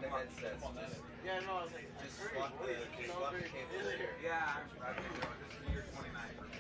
The headsets. Yeah, no, I was like, Just swap the cable. Yeah, I've been doing this is year 29 for me.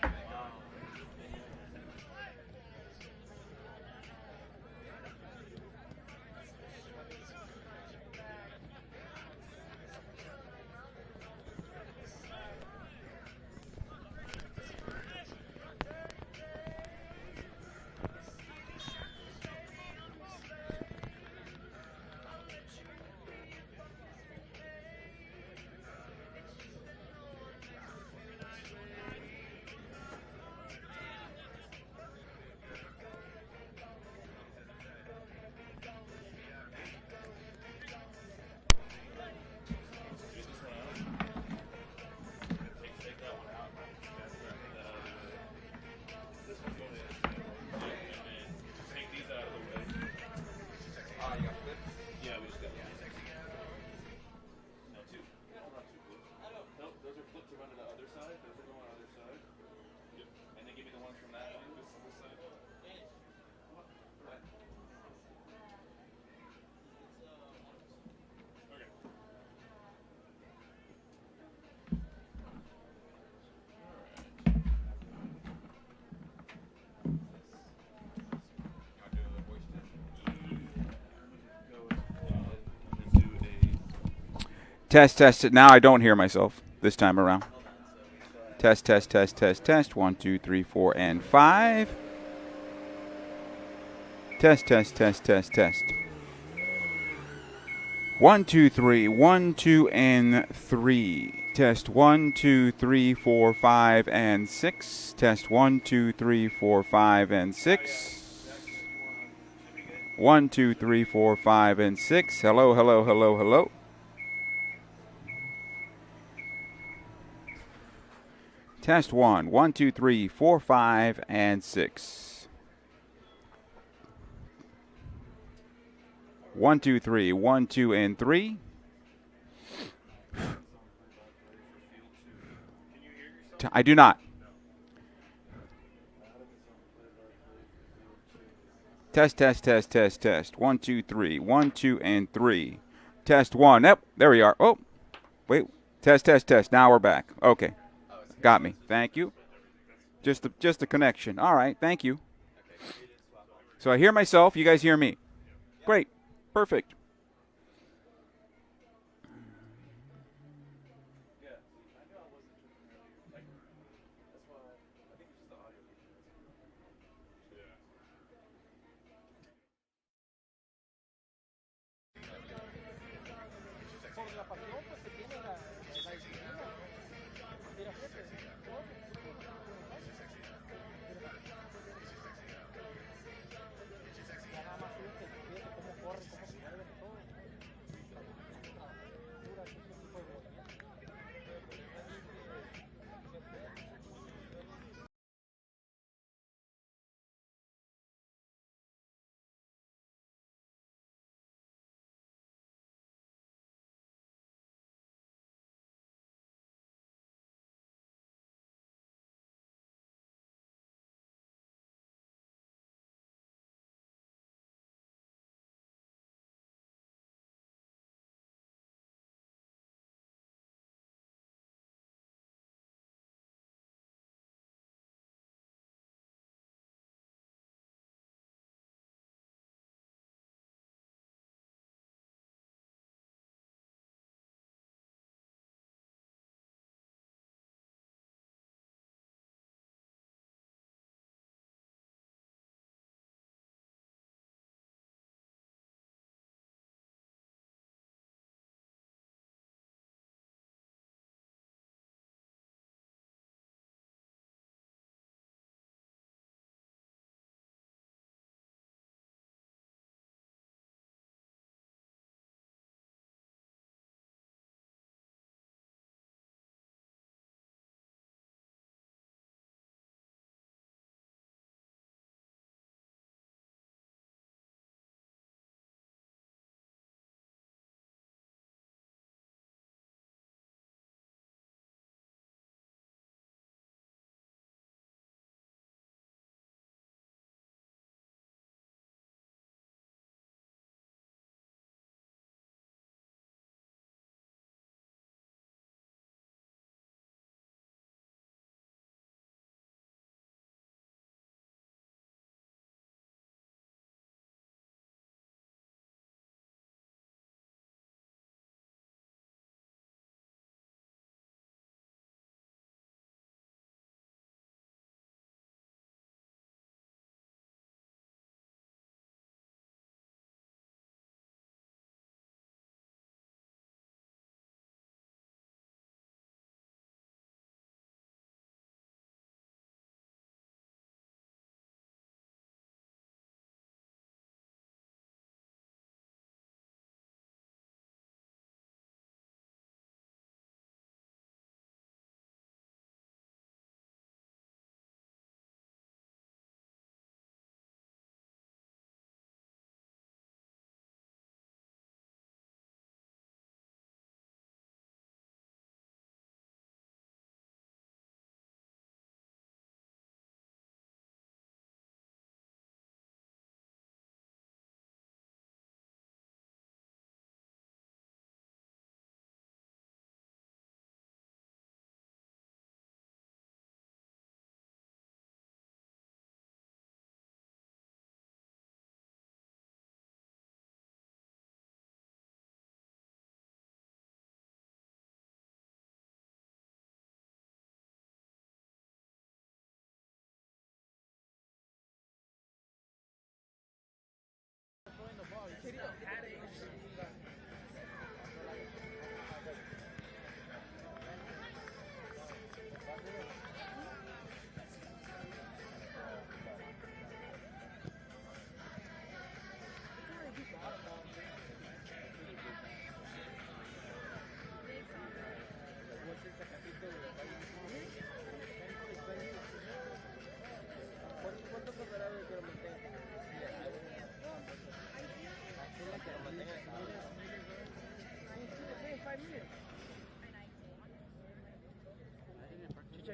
Test, test. Now I don't hear myself this time around. Test, test, test, test, test. 1, 2, 3, 4, and 5. Test, test, test, test, test. 1, 2, 3. 1, 2, and 3. Test 1, 2, 3, 4, 5, and 6. Test 1, 2, 3, 4, 5, and 6. 1, 2, 3, 4, 5, and 6. Hello, hello, hello, hello. Test 1, 1, 2, 3, 4, 5, and 6. 1, 2, 3, 1, 2, and 3. I do not. Test, test, test, test, test. 1, 2, 3. 1, 2, and 3. Test 1. Yep, there we are. Oh, wait. Test, test, test. Now we're back. Okay. Got me. Thank you. Just the connection. All right. Thank you. So I hear myself. You guys hear me. Great. Perfect.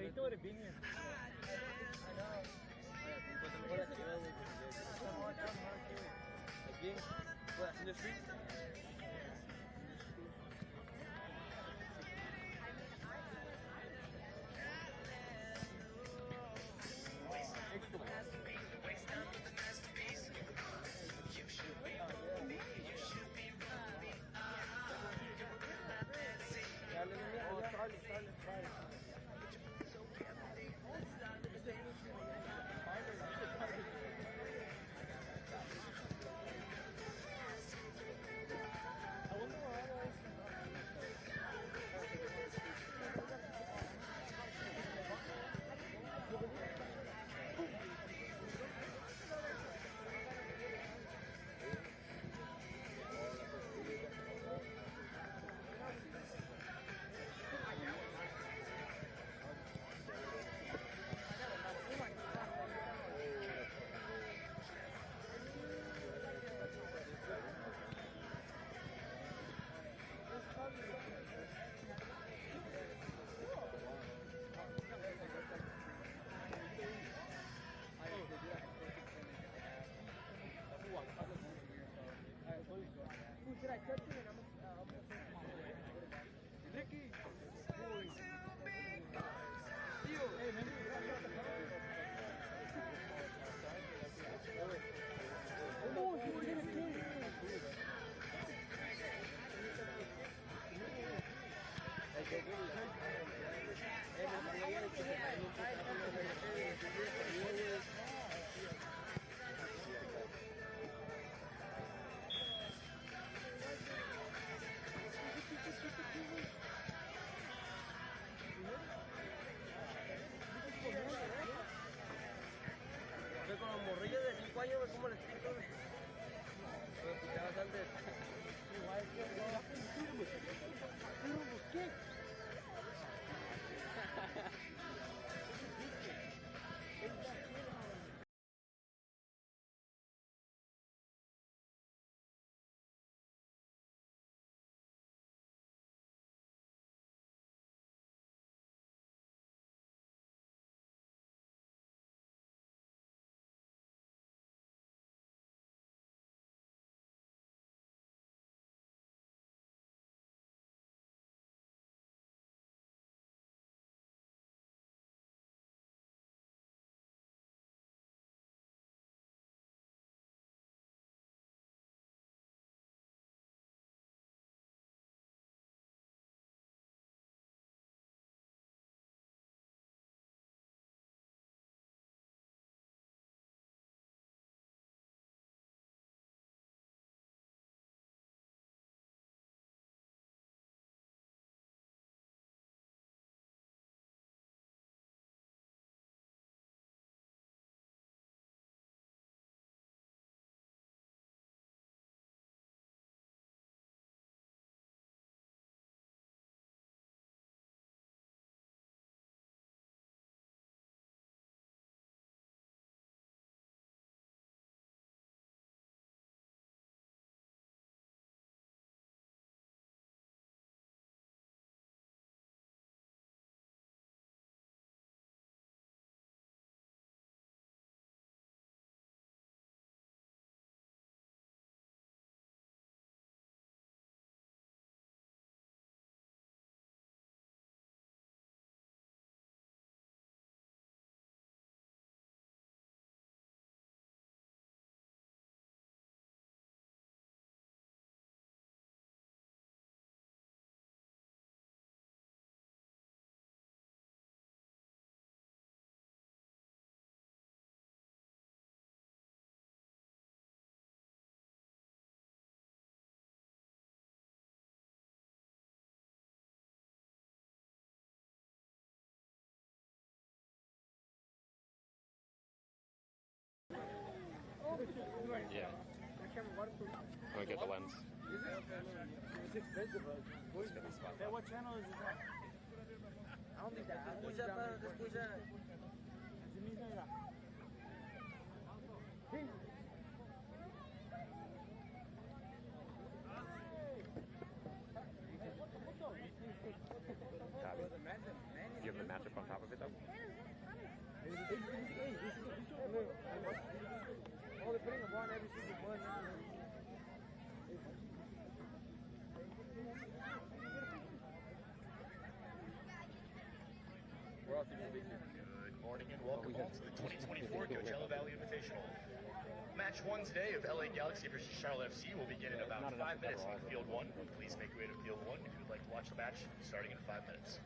Ahorita would have been here. I know. Pues a lo mejor aquí va aquí, pues in the street. Should I touch you and I'm Ricky. Hey, remember con los morrillos de 5 años, ¿cómo les explico? Me escuchabas antes. Yeah. Let me get the lens. It's expensive. Hey, what channel is this on? I don't think that. Escucha. Así mismo era. Copy. Do you have the matchup on top of it though? Good morning and welcome home to the 2024 Coachella Valley Invitational. Match 1 today of LA Galaxy versus Charlotte FC will begin in about 5 minutes on Field 1. Please make your way to Field 1 if you would like to watch the match starting in 5 minutes.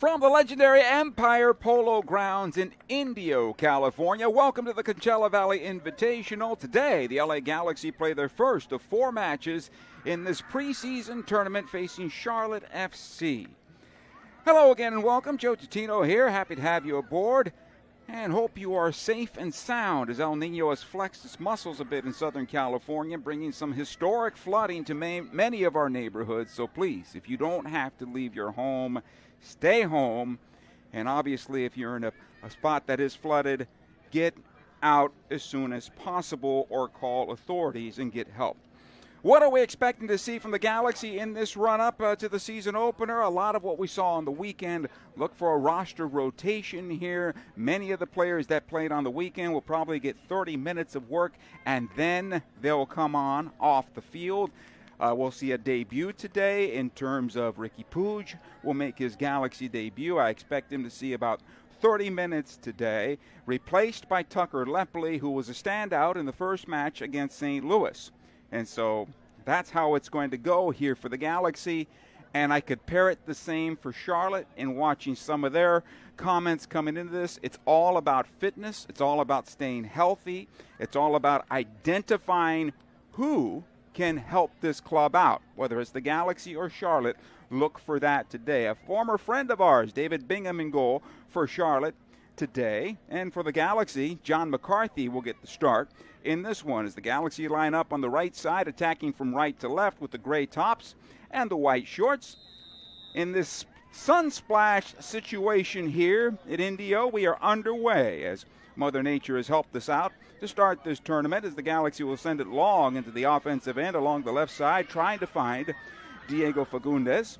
From the legendary Empire Polo Grounds in Indio, California, welcome to the Coachella Valley Invitational. Today, the LA Galaxy play their first of 4 matches in this preseason tournament facing Charlotte FC. Hello again and welcome. Joe Totino here. Happy to have you aboard and hope you are safe and sound as El Nino has flexed its muscles a bit in Southern California, bringing some historic flooding to many of our neighborhoods. So please, if you don't have to leave your home, stay home, and obviously if you're in a spot that is flooded, get out as soon as possible or call authorities and get help. What are we expecting to see from the Galaxy in this run-up to the season opener? A lot of what we saw on the weekend. Look for a roster rotation here. Many of the players that played on the weekend will probably get 30 minutes of work, and then they'll come on off the field. We'll see a debut today in terms of Ricky Puig will make his Galaxy debut. I expect him to see about 30 minutes today, replaced by Tucker Lepley, who was a standout in the first match against St. Louis. And so that's how it's going to go here for the Galaxy. And I could pair it the same for Charlotte in watching some of their comments coming into this. It's all about fitness. It's all about staying healthy. It's all about identifying who can help this club out, whether it's the Galaxy or Charlotte. Look for that today. A former friend of ours, David Bingham, in goal for Charlotte today. And for the Galaxy, John McCarthy will get the start in this one as the Galaxy line up on the right side, attacking from right to left with the gray tops and the white shorts. In this sunsplash situation here at Indio, we are underway as Mother Nature has helped us out to start this tournament, as the Galaxy will send it long into the offensive end along the left side, trying to find Diego Fagundes.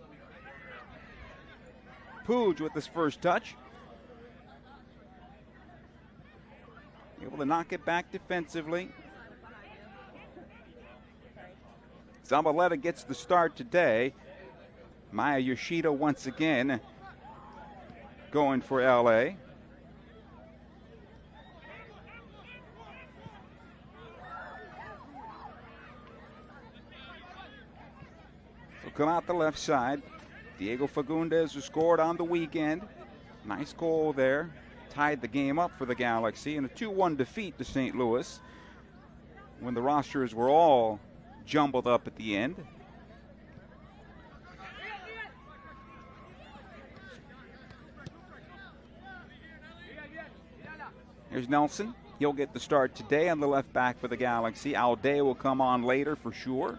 Puig with his first touch. Able to knock it back defensively. Zabaleta gets the start today. Maya Yoshida once again going for LA. So come out the left side. Diego Fagundes, who scored on the weekend. Nice goal there. Tied the game up for the Galaxy in a 2-1 defeat to St. Louis when the rosters were all jumbled up at the end. Here's Nelson. He'll get the start today on the left back for the Galaxy. Alday will come on later for sure.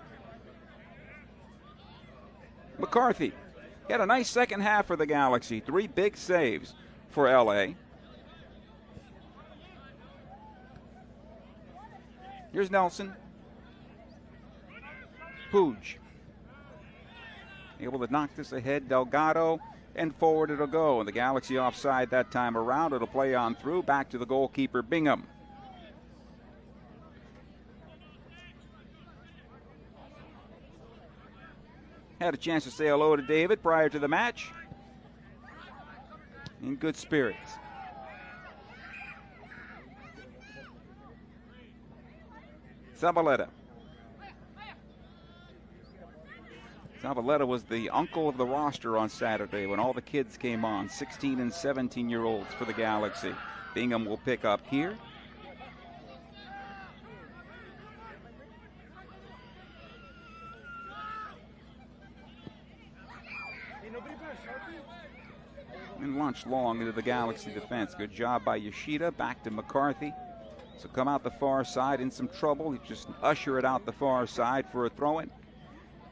McCarthy had a nice second half for the Galaxy. 3 big saves for LA. Here's Nelson. Puig. Able to knock this ahead. Delgado, and forward it'll go. And the Galaxy offside that time around. It'll play on through. Back to the goalkeeper, Bingham. Had a chance to say hello to David prior to the match. In good spirits. Zabaleta. Zabaleta was the uncle of the roster on Saturday when all the kids came on, 16 and 17-year-olds for the Galaxy. Bingham will pick up here. And launch long into the Galaxy defense. Good job by Yoshida. Back to McCarthy. So come out the far side in some trouble. He just usher it out the far side for a throw-in.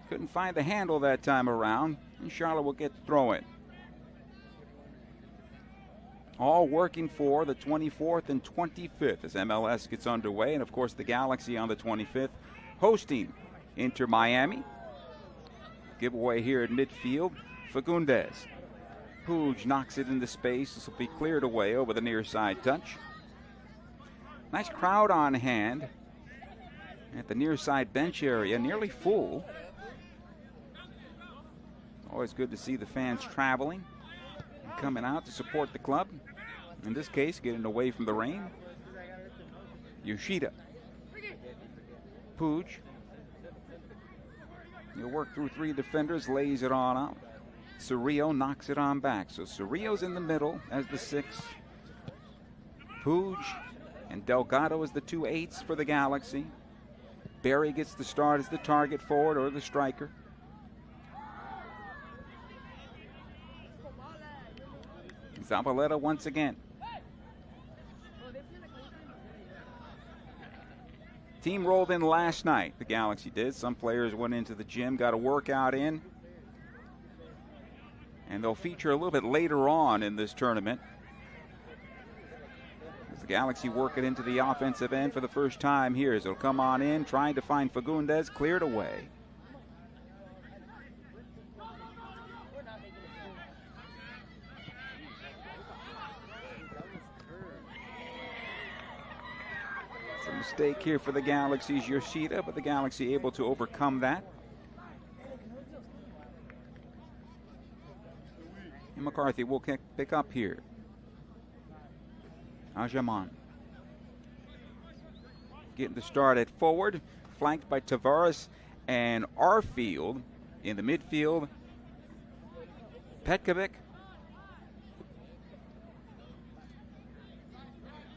Couldn't find the handle that time around. And Charlotte will get the throw-in. All working for the 24th and 25th as MLS gets underway. And, of course, the Galaxy on the 25th hosting Inter Miami. Giveaway here at midfield. Fagundes. Puig knocks it into space. This will be cleared away over the near side touch. Nice crowd on hand at the near side bench area, nearly full. Always good to see the fans traveling and coming out to support the club. In this case, getting away from the rain. Yoshida. Puig. He'll work through 3 defenders, lays it on out. Cerrillo knocks it on back. So Cerrillo's in the middle as the 6. Puig and Delgado as the 2 8s for the Galaxy. Barry gets the start as the target forward or the striker. Zabaleta once again. Team rolled in last night, the Galaxy did. Some players went into the gym, got a workout in. And they'll feature a little bit later on in this tournament. As the Galaxy work it into the offensive end for the first time here. As it'll come on in, trying to find Fagundes, cleared away. It's a mistake here for the Galaxy's Yoshida, but the Galaxy able to overcome that. And McCarthy will pick up here. Ajaman getting the start at forward, flanked by Tavares and Arfield. In the midfield, Petkovic,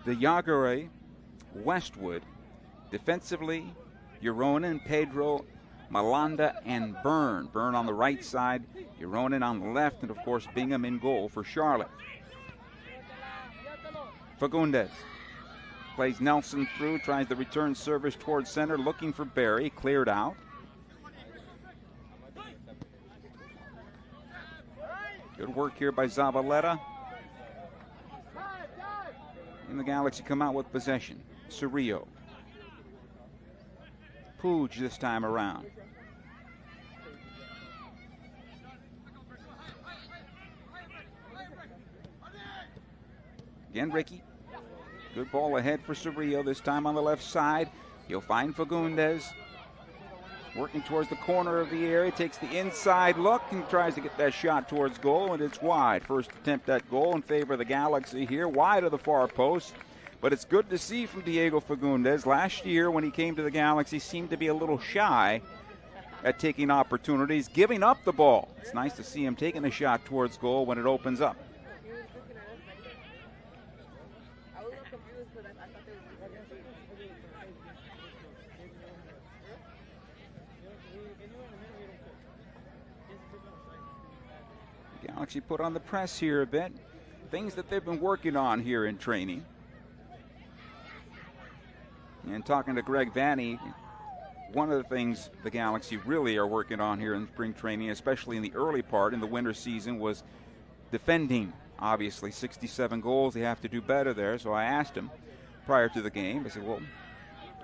the Jagere, Westwood. Defensively, Euronen, Pedro, Malanda, and Byrne. Byrne on the right side, Euronen on the left, and of course Bingham in goal for Charlotte. Fagundes plays Nelson through, tries the return service towards center, looking for Barry, cleared out. Good work here by Zabaleta. And the Galaxy come out with possession. Cerrillo. Puig this time around. Again, Ricky. Good ball ahead for Cerrillo, this time on the left side. He'll find Fagundes. Working towards the corner of the area, takes the inside look and tries to get that shot towards goal, and it's wide. First attempt at goal in favor of the Galaxy here, wide of the far post. But it's good to see from Diego Fagundes. Last year when he came to the Galaxy, seemed to be a little shy at taking opportunities, giving up the ball. It's nice to see him taking a shot towards goal when it opens up. Galaxy put on the press here a bit. Things that they've been working on here in training. And talking to Greg Vanny, one of the things the Galaxy really are working on here in spring training, especially in the early part in the winter season, was defending. Obviously, 67 goals, they have to do better there. So I asked him prior to the game, I said, well,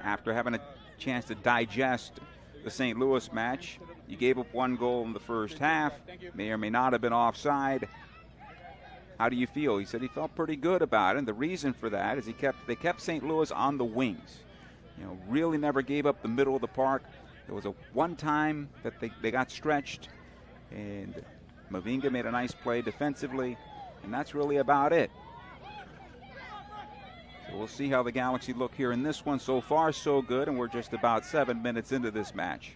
after having a chance to digest the St. Louis match, you gave up one goal in the first half, may or may not have been offside. How do you feel? He said he felt pretty good about it, and the reason for that is they kept St. Louis on the wings. You know, really never gave up the middle of the park. There was a one time that they got stretched, and Mavinga made a nice play defensively, and that's really about it. So we'll see how the Galaxy look here in this one. So far, so good, and we're just about 7 minutes into this match.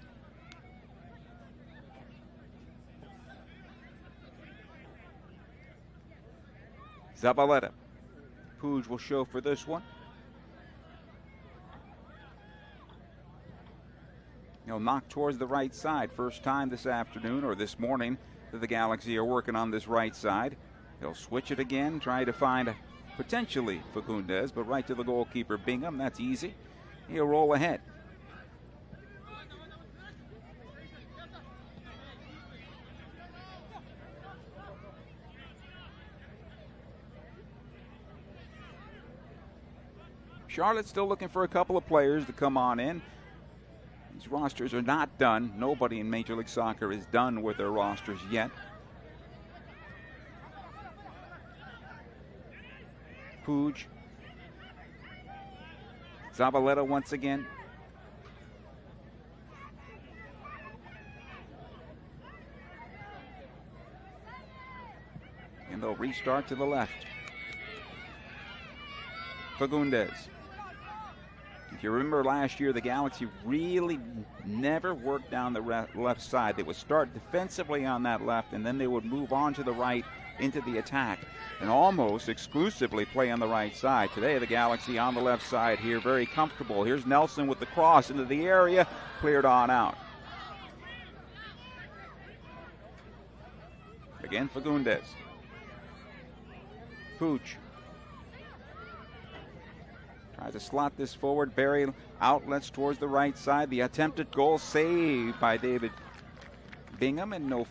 Zabaleta. Puig will show for this one. He'll knock towards the right side. First time this afternoon or this morning that the Galaxy are working on this right side. He'll switch it again, try to find potentially Fagundes, but right to the goalkeeper Bingham. That's easy. He'll roll ahead. Charlotte's still looking for a couple of players to come on in. These rosters are not done. Nobody in Major League Soccer is done with their rosters yet. Puig. Zabaleta once again. And they'll restart to the left. Fagundes. If you remember last year, the Galaxy really never worked down the left side. They would start defensively on that left, and then they would move on to the right into the attack and almost exclusively play on the right side. Today, the Galaxy on the left side here, very comfortable. Here's Nelson with the cross into the area, cleared on out. Again, Fagundes. Puig. Tries to slot this forward. Barry outlets towards the right side. The attempted goal saved by David Bingham, and no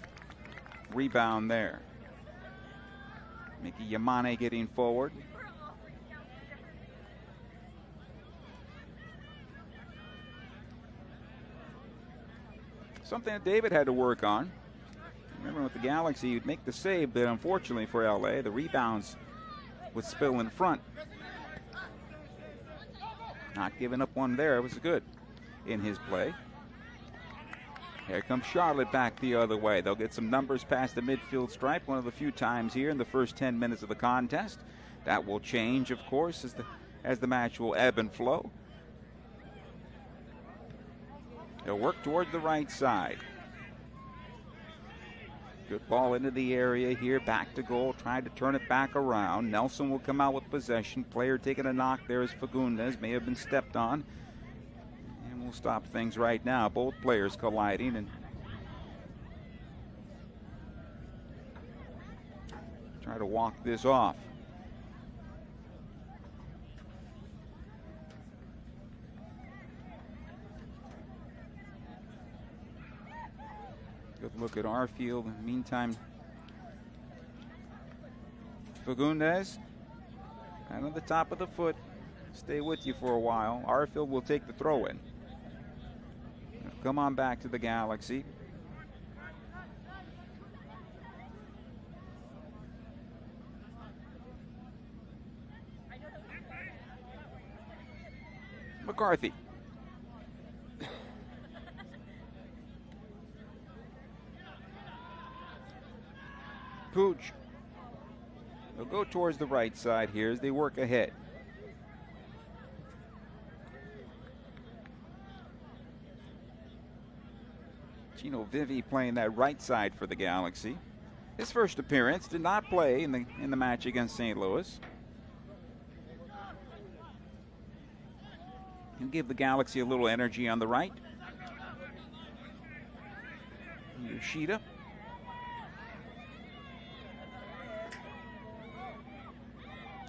rebound there. Mickey Yamane getting forward. Something that David had to work on. Remember with the Galaxy, he'd make the save, but unfortunately for LA, the rebounds would spill in front. Not giving up one there. It was good in his play. Here comes Charlotte back the other way. They'll get some numbers past the midfield stripe, one of the few times here in the first 10 minutes of the contest. That will change, of course, as the match will ebb and flow. They'll work towards the right side. Good ball into the area here, back to goal, trying to turn it back around. Nelson will come out with possession. Player taking a knock there is Fagundes, may have been stepped on. And we'll stop things right now. Both players colliding and try to walk this off. Good look at Arfield. In the meantime, Fagundes, kind of the top of the foot. Stay with you for a while. Arfield will take the throw in. Come on back to the Galaxy. McCarthy. Pooch. They'll go towards the right side here as they work ahead. Gino Vivi playing that right side for the Galaxy. His first appearance, did not play in the match against St. Louis. He'll give the Galaxy a little energy on the right. Yoshida.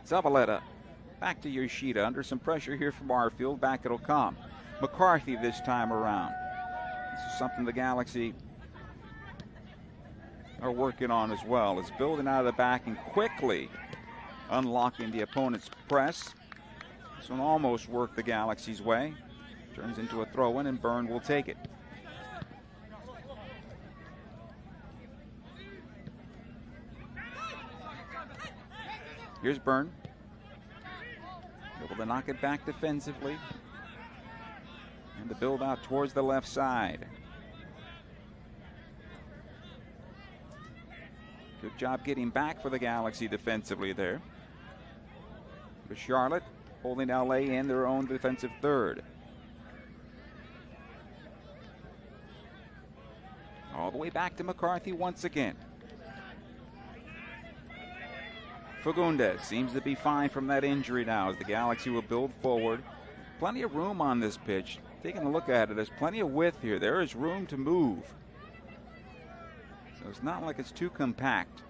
Zavaleta back to Yoshida, under some pressure here from Arfield. Back it'll come. McCarthy this time around. This is something the Galaxy are working on as well. It's building out of the back and quickly unlocking the opponent's press. This one almost worked the Galaxy's way. Turns into a throw-in and Byrne will take it. Here's Byrne. Able to knock it back defensively. And the build out towards the left side. Good job getting back for the Galaxy defensively there. For Charlotte, holding LA in their own defensive third. All the way back to McCarthy once again. Fagundes seems to be fine from that injury now as the Galaxy will build forward. Plenty of room on this pitch. Taking a look at it, there's plenty of width here. There is room to move. So it's not like it's too compact.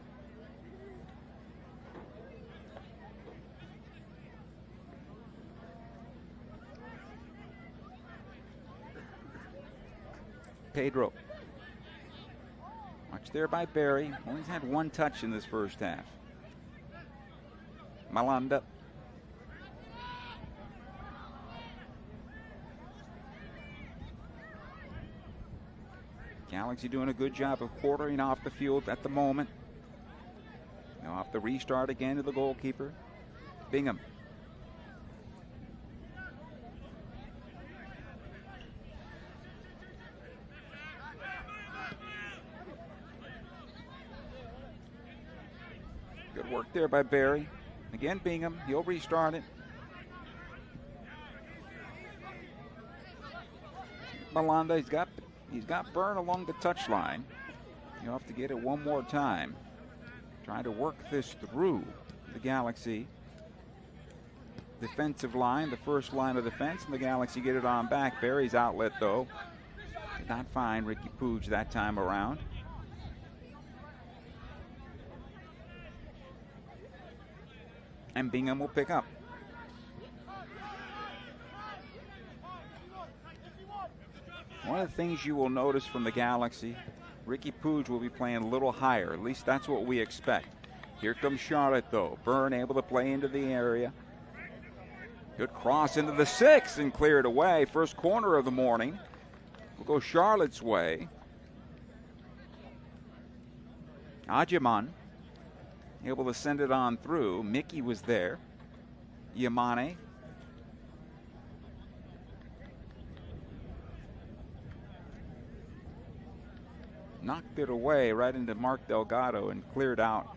Pedro. Watch there by Barry. Only had one touch in this first half. Malanda. Galaxy doing a good job of quartering off the field at the moment. Now off the restart again to the goalkeeper, Bingham. Good work there by Barry. Again, Bingham, he'll restart it. Malanda, he's got Byrne along the touchline. He'll have to get it one more time. Trying to work this through the Galaxy defensive line, the first line of defense, and the Galaxy get it on back. Barry's outlet, though, did not find Ricky Puig that time around. And Bingham will pick up. One of the things you will notice from the Galaxy, Ricky Puig will be playing a little higher. At least that's what we expect. Here comes Charlotte, though. Byrne able to play into the area. Good cross into the 6 and cleared away. First corner of the morning. Will go Charlotte's way. Ajiman able to send it on through. Mickey was there. Yamane. knocked it away right into Mark Delgado and cleared out.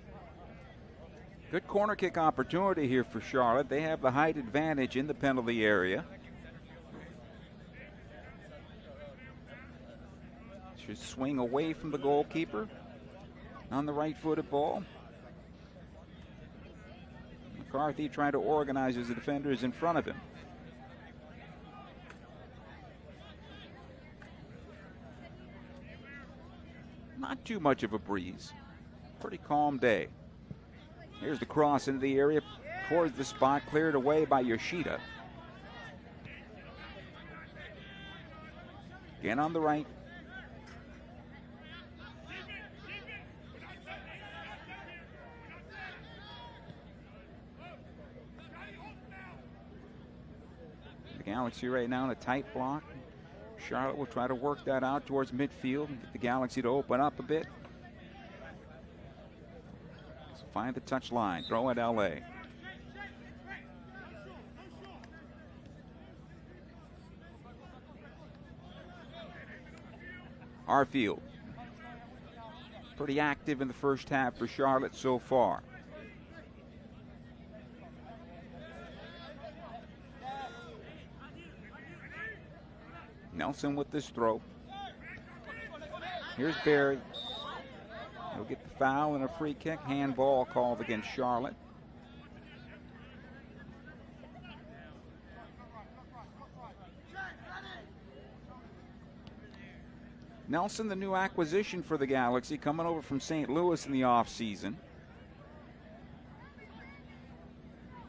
Good corner kick opportunity here for Charlotte. They have the height advantage in the penalty area. Should swing away from the goalkeeper on the right-footed ball. McCarthy trying to organize his defenders in front of him. Not too much of a breeze. Pretty calm day. Here's the cross into the area towards the spot, cleared away by Yoshida. Again on the right. The Galaxy right now in a tight block. Charlotte will try to work that out towards midfield and get the Galaxy to open up a bit. So find the touch line, throw at LA. Arfield. Pretty active in the first half for Charlotte so far. Nelson with this throw. Here's Barry. He'll get the foul and a free kick. Handball called against Charlotte. Nelson, the new acquisition for the Galaxy, coming over from St. Louis in the offseason.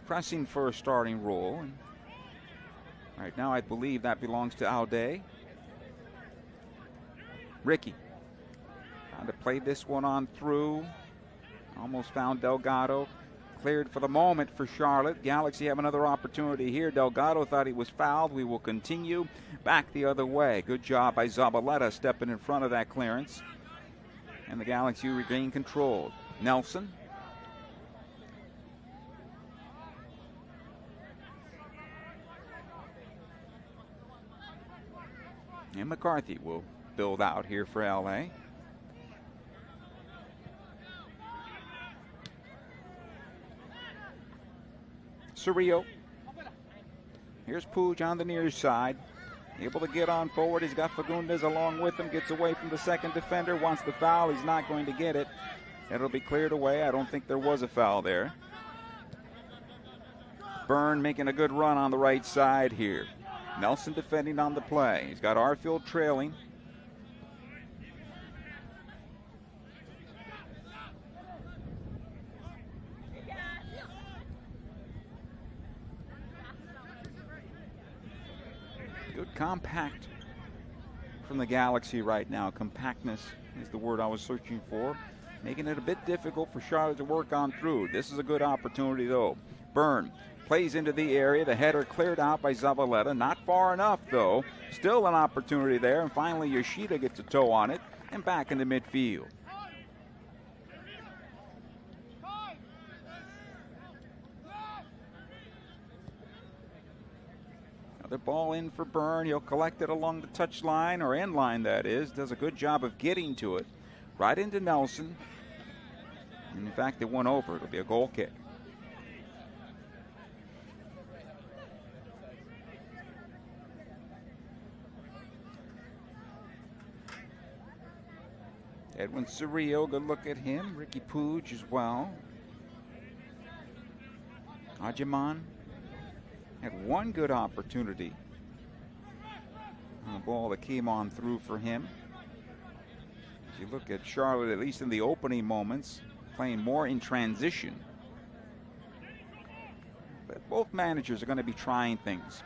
Pressing for a starting role. Right now, I believe that belongs to Audet. Ricky trying to play this one on through. Almost found Delgado. Cleared for the moment for Charlotte. Galaxy have another opportunity here. Delgado thought he was fouled. We will continue back the other way. Good job by Zabaleta stepping in front of that clearance. And the Galaxy regain control. Nelson. And McCarthy will build out here for LA. Cerrillo. Here's Puig on the near side. Able to get on forward. He's got Fagundes along with him. Gets away from the second defender. Wants the foul. He's not going to get it. It'll be cleared away. I don't think there was a foul there. Byrne making a good run on the right side here. Nelson defending on the play. He's got Arfield trailing. Good compact from the Galaxy right now. Compactness is the word I was searching for. Making it a bit difficult for Charlotte to work on through. This is a good opportunity though. Byrne plays into the area. The header cleared out by Zabaleta. Not far enough, though. Still an opportunity there. And finally, Yoshida gets a toe on it and back into midfield. Another ball in for Byrne. He'll collect it along the touch line, or end line, that is. Does a good job of getting to it. Right into Nelson. And in fact, it went over. It'll be a goal kick. Edwin Cerrillo, good look at him. Ricky Puig as well. Ajiman had one good opportunity on a ball that came on through for him. As you look at Charlotte, at least in the opening moments, playing more in transition. But both managers are going to be trying things.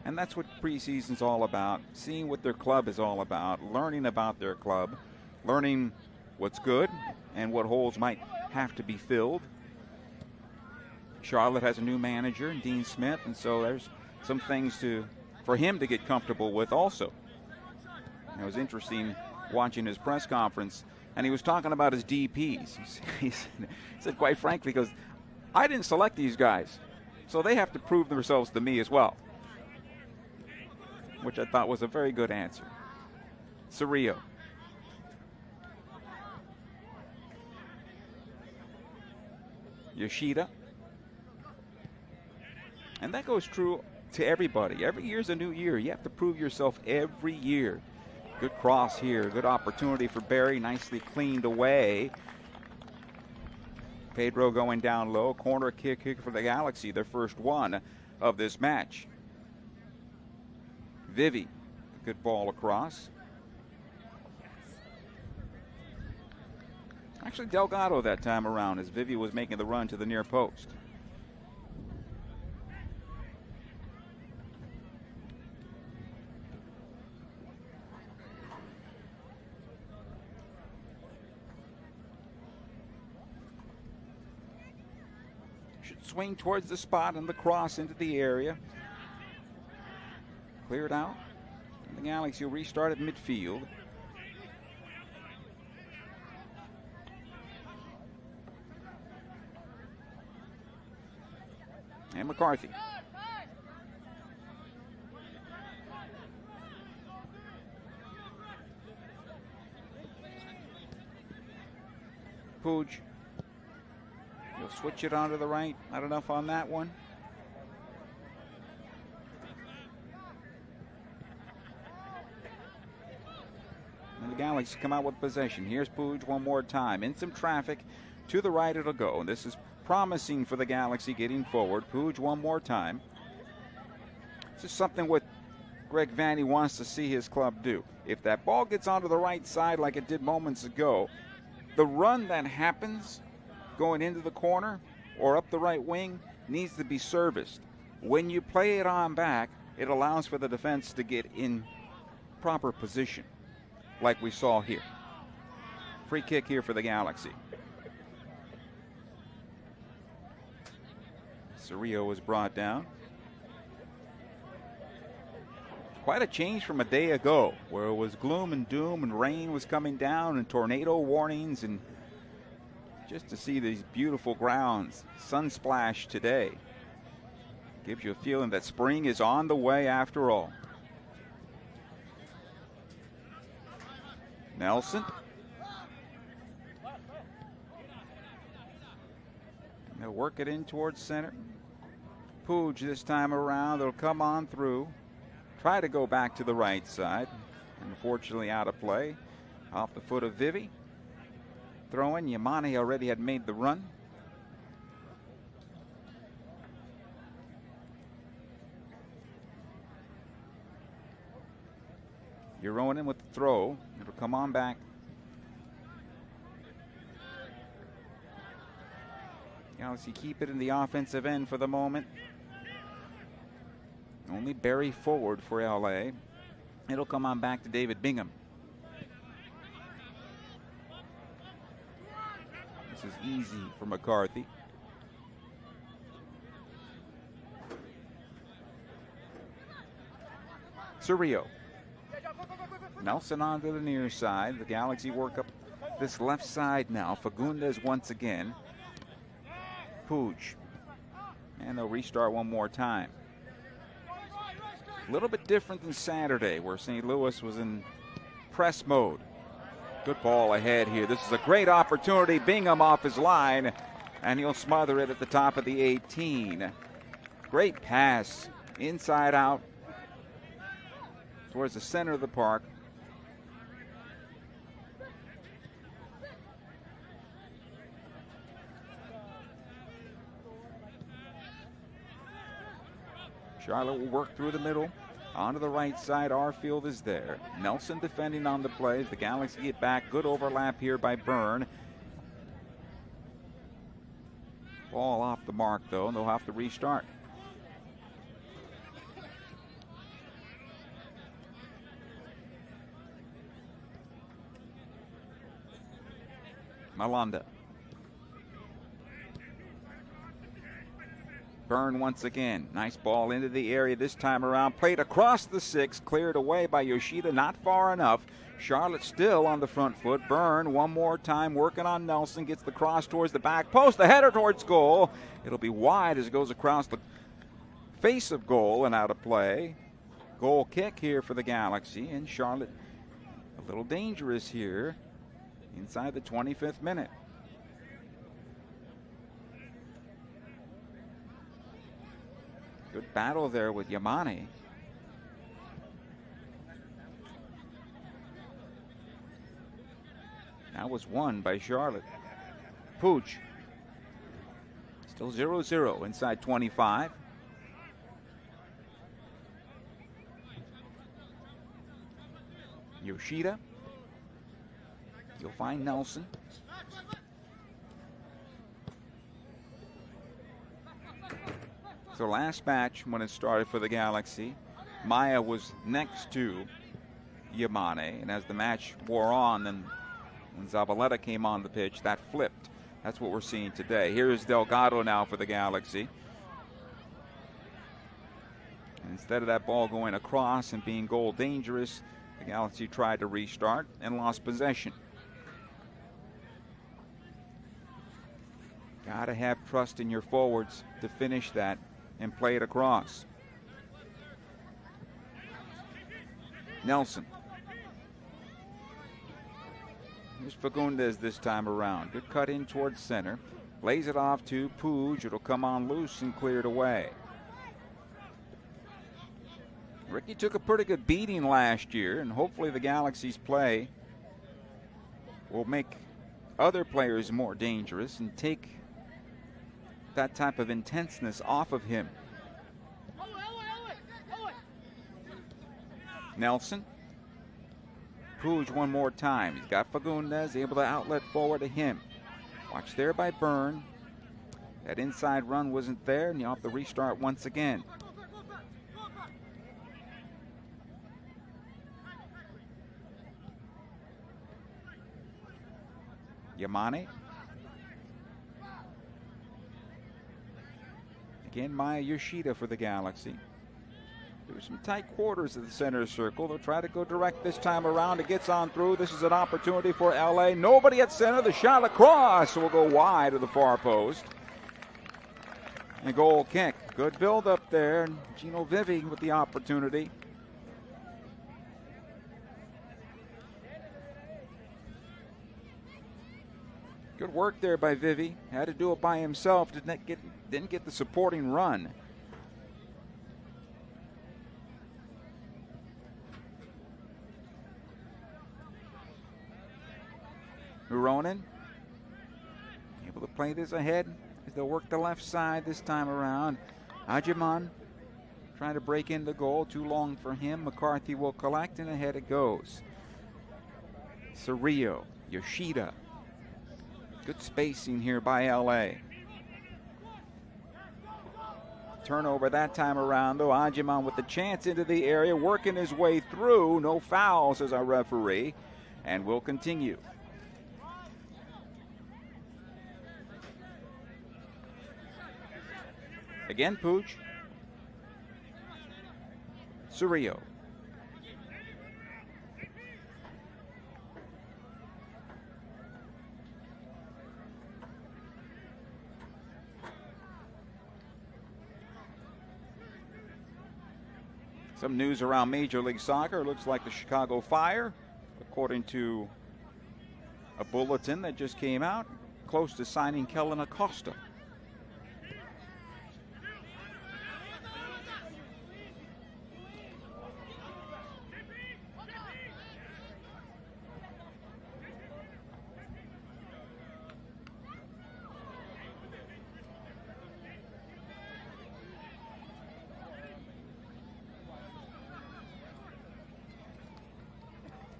And that's what preseason's all about. Seeing what their club is all about. Learning about their club. Learning what's good and what holes might have to be filled. Charlotte has a new manager, Dean Smith, and so there's some things for him to get comfortable with also. It was interesting watching his press conference, and he was talking about his DPs. He said, quite frankly, he goes, I didn't select these guys, so they have to prove themselves to me as well, which I thought was a very good answer. Cerrillo. Yoshida. And that goes true to everybody. Every year's a new year. You have to prove yourself every year. Good cross here. Good opportunity for Barry. Nicely cleaned away. Pedro going down low. Corner kick for the Galaxy. Their first one of this match. Vivi. Good ball across. Actually, Delgado that time around as Vivi was making the run to the near post. Should swing towards the spot and the cross into the area. Cleared out. And the Galaxy will restart at midfield. And McCarthy. Pooch. He'll switch it onto the right. Not enough on that one. And the Galaxy come out with possession. Here's Pooch one more time. In some traffic. To the right it'll go. This is promising for the Galaxy getting forward. Pooch one more time. This is something what Greg Vanney wants to see his club do. If that ball gets onto the right side like it did moments ago, the run that happens going into the corner or up the right wing needs to be serviced. When you play it on back, it allows for the defense to get in proper position, like we saw here. Free kick here for the Galaxy. Cerrillo was brought down. Quite a change from a day ago where it was gloom and doom and rain was coming down and tornado warnings, and just to see these beautiful grounds, sunsplash today, gives you a feeling that spring is on the way after all. Nelson. They'll work it in towards center. Pooch this time around. They'll come on through. Try to go back to the right side. Unfortunately out of play. Off the foot of Vivi. Throwing. Yamane already had made the run. Euronen with the throw. It'll come on back. Galaxy keep it in the offensive end for the moment. Only Barry forward for LA. It'll come on back to David Bingham. This is easy for McCarthy. Cerrillo. Nelson onto the near side. The Galaxy work up this left side now. Fagundes once again. Pooch. And they'll restart one more time. A little bit different than Saturday where St. Louis was in press mode. Good ball ahead here. This is a great opportunity. Bingham off his line, and he'll smother it at the top of the 18. Great pass. Inside out towards the center of the park. Charlotte will work through the middle. Onto the right side, Arfield is there. Nelson defending on the play. The Galaxy get back. Good overlap here by Byrne. Ball off the mark, though, and they'll have to restart. Malanda. Byrne once again. Nice ball into the area this time around. Played across the 6. Cleared away by Yoshida. Not far enough. Charlotte still on the front foot. Byrne one more time working on Nelson. Gets the cross towards the back post. The header towards goal. It'll be wide as it goes across the face of goal and out of play. Goal kick here for the Galaxy. And Charlotte a little dangerous here inside the 25th minute. Good battle there with Yamane. That was won by Charlotte. Pooch. Still 0-0 inside 25. Yoshida. You'll find Nelson. So last match when it started for the Galaxy, Maya was next to Yamane, and as the match wore on, and when Zabaleta came on the pitch, that flipped. That's what we're seeing today. Here's Delgado now for the Galaxy. And instead of that ball going across and being goal dangerous, the Galaxy tried to restart and lost possession. Gotta have trust in your forwards to finish that and play it across. Nelson. Here's Fagundes this time around. Good cut in towards center. Lays it off to Puig. It'll come on loose and cleared away. Ricky took a pretty good beating last year, and hopefully the Galaxy's play will make other players more dangerous and take that type of intenseness off of him. Nelson. Puig one more time. He's got Fagundes able to outlet forward to him. Watch there by Byrne. That inside run wasn't there, and you have to restart once again. Yamane. Again, Maya Yoshida for the Galaxy. There's some tight quarters at the center circle. They'll try to go direct this time around. It gets on through. This is an opportunity for LA. Nobody at center. The shot across will go wide of the far post. And goal kick. Good build up there. Gino Vivi with the opportunity. Good work there by Vivi. Had to do it by himself. Didn't get the supporting run. Muronen able to play this ahead as they'll work the left side this time around. Ajiman trying to break into goal. Too long for him. McCarthy will collect, and ahead it goes. Cerrillo, Yoshida. Good spacing here by LA. Turnover that time around, though. Ajiman with the chance into the area, working his way through. No foul, says our referee, and will continue. Again, Puig. Cerrillo. Some news around Major League Soccer. Looks like the Chicago Fire, according to a bulletin that just came out, close to signing Kellen Acosta.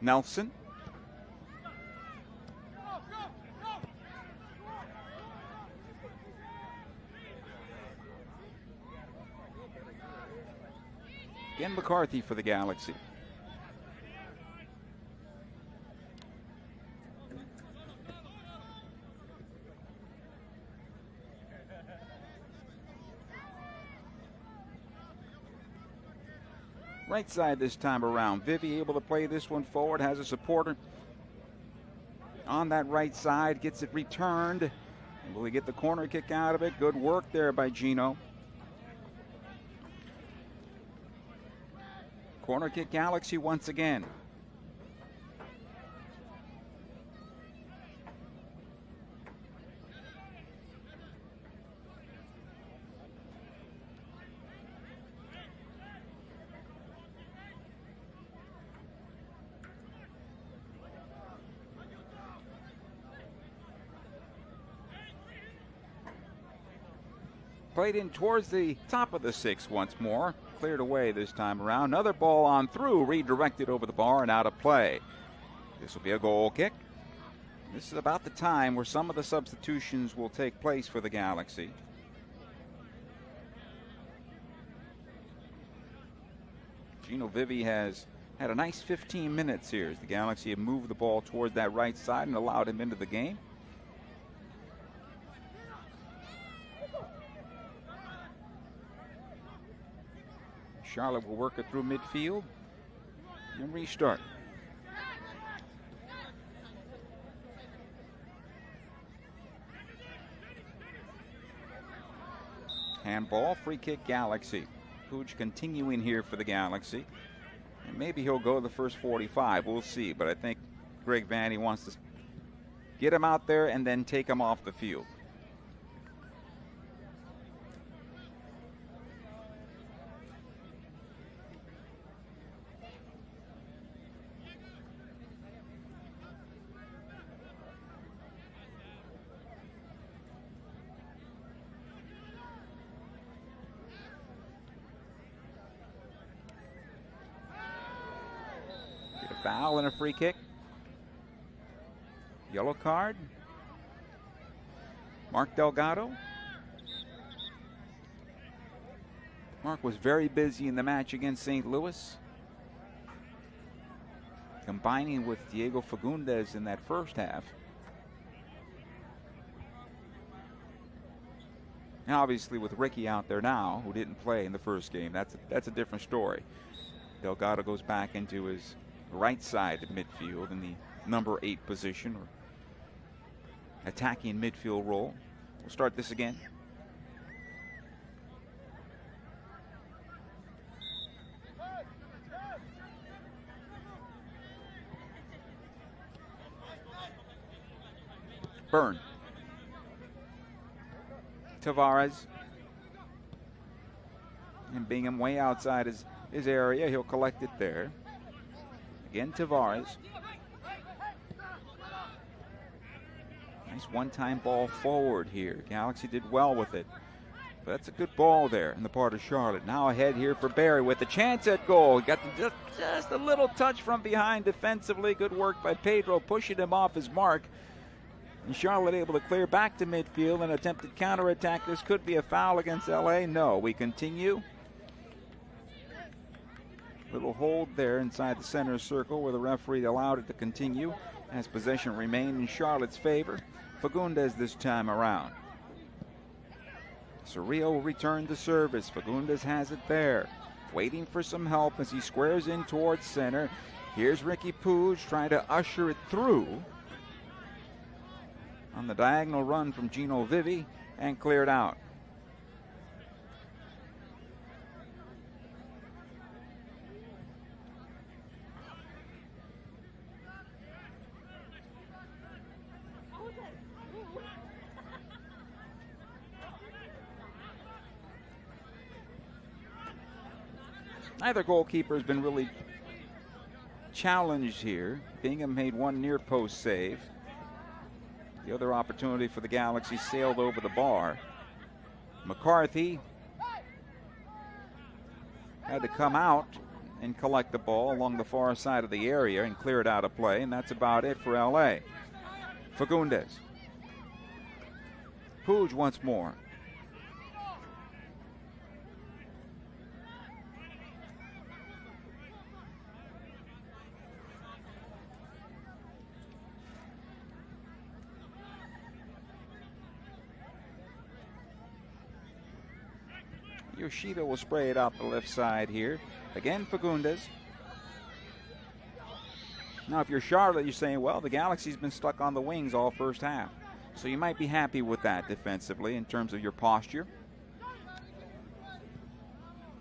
Nelson. Again, McCarthy for the Galaxy. Right side this time around. Vivi able to play this one forward. Has a supporter on that right side. Gets it returned. Will he get the corner kick out of it? Good work there by Gino. Corner kick Galaxy once again. played in towards the top of the 6 once more. Cleared away this time around. Another ball on through, redirected over the bar and out of play. This will be a goal kick. This is about the time where some of the substitutions will take place for the Galaxy. Gino Vivi has had a nice 15 minutes here as the Galaxy have moved the ball towards that right side and allowed him into the game. Charlotte will work it through midfield and restart. Handball, free kick, Galaxy. Pooch continuing here for the Galaxy. And maybe he'll go the first 45. We'll see. But I think Greg Vanny wants to get him out there and then take him off the field. Foul and a free kick. Yellow card. Mark Delgado. Mark was very busy in the match against St. Louis, combining with Diego Fagundes in that first half. And obviously with Ricky out there now, who didn't play in the first game, that's a different story. Delgado goes back into his right side of midfield in the number 8 position, or attacking midfield role. We'll start this again. Byrne. Tavares. And Bingham way outside his area. He'll collect it there. Again, Tavares. Nice one-time ball forward here. Galaxy did well with it. But that's a good ball there in the part of Charlotte. Now ahead here for Barry with a chance at goal. He got just a little touch from behind defensively. Good work by Pedro, pushing him off his mark. And Charlotte able to clear back to midfield. An attempted counterattack. This could be a foul against LA. No, we continue. Little hold there inside the center circle where the referee allowed it to continue as possession remained in Charlotte's favor. Fagundes this time around. Cerrillo will return to service. Fagundes has it there, waiting for some help as he squares in towards center. Here's Ricky Puig trying to usher it through on the diagonal run from Gino Vivi and cleared out. Neither goalkeeper has been really challenged here. Bingham made one near post save. The other opportunity for the Galaxy sailed over the bar. McCarthy had to come out and collect the ball along the far side of the area and clear it out of play, and that's about it for LA. Fagundes. Puig once more. Yoshida will spray it out the left side here. Again, Fagundes. Now, if you're Charlotte, you're saying, well, the Galaxy's been stuck on the wings all first half. So you might be happy with that defensively in terms of your posture.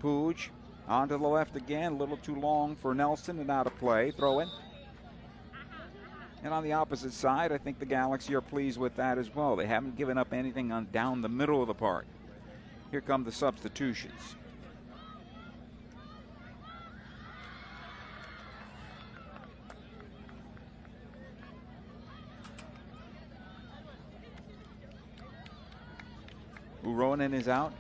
Puig onto the left again. A little too long for Nelson and out of play. Throw in. And on the opposite side, I think the Galaxy are pleased with that as well. They haven't given up anything on down the middle of the park. Here come the substitutions. Uronen is out.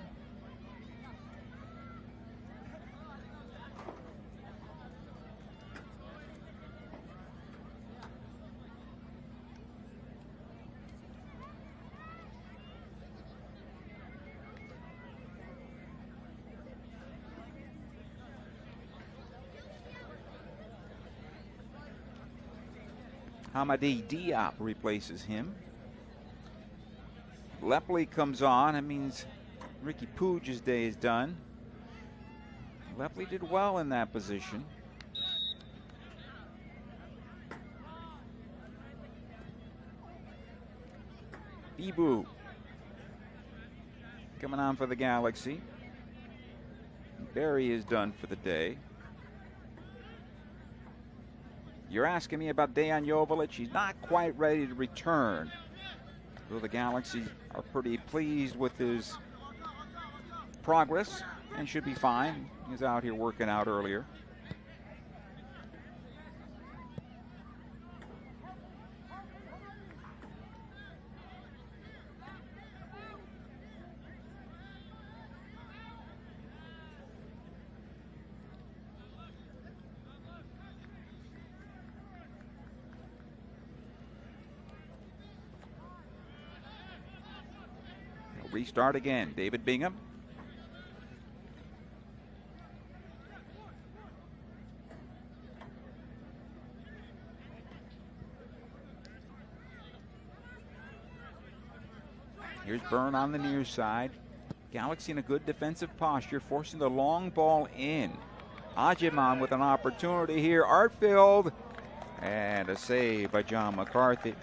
Hamadi Diop replaces him. Lepley comes on. That means Ricky Pooge's day is done. Lepley did well in that position. Ibu coming on for the Galaxy. Barry is done for the day. You're asking me about Dejan Joveljic. He's not quite ready to return. Well, the Galaxy are pretty pleased with his progress and should be fine. He's out here working out earlier. Restart again. David Bingham. Here's Byrne on the near side. Galaxy in a good defensive posture, forcing the long ball in. Ajiman with an opportunity here. Artfield. And a save by John McCarthy.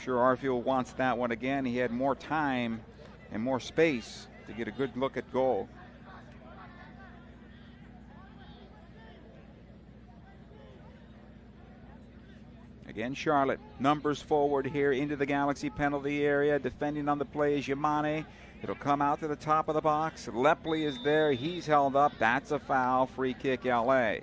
Sure, Arfield wants that one again. He had more time and more space to get a good look at goal. Again, Charlotte numbers forward here into the Galaxy penalty area. Defending on the play is Yamane. It'll come out to the top of the box. Lepley is there. He's held up. That's a foul. Free kick, LA.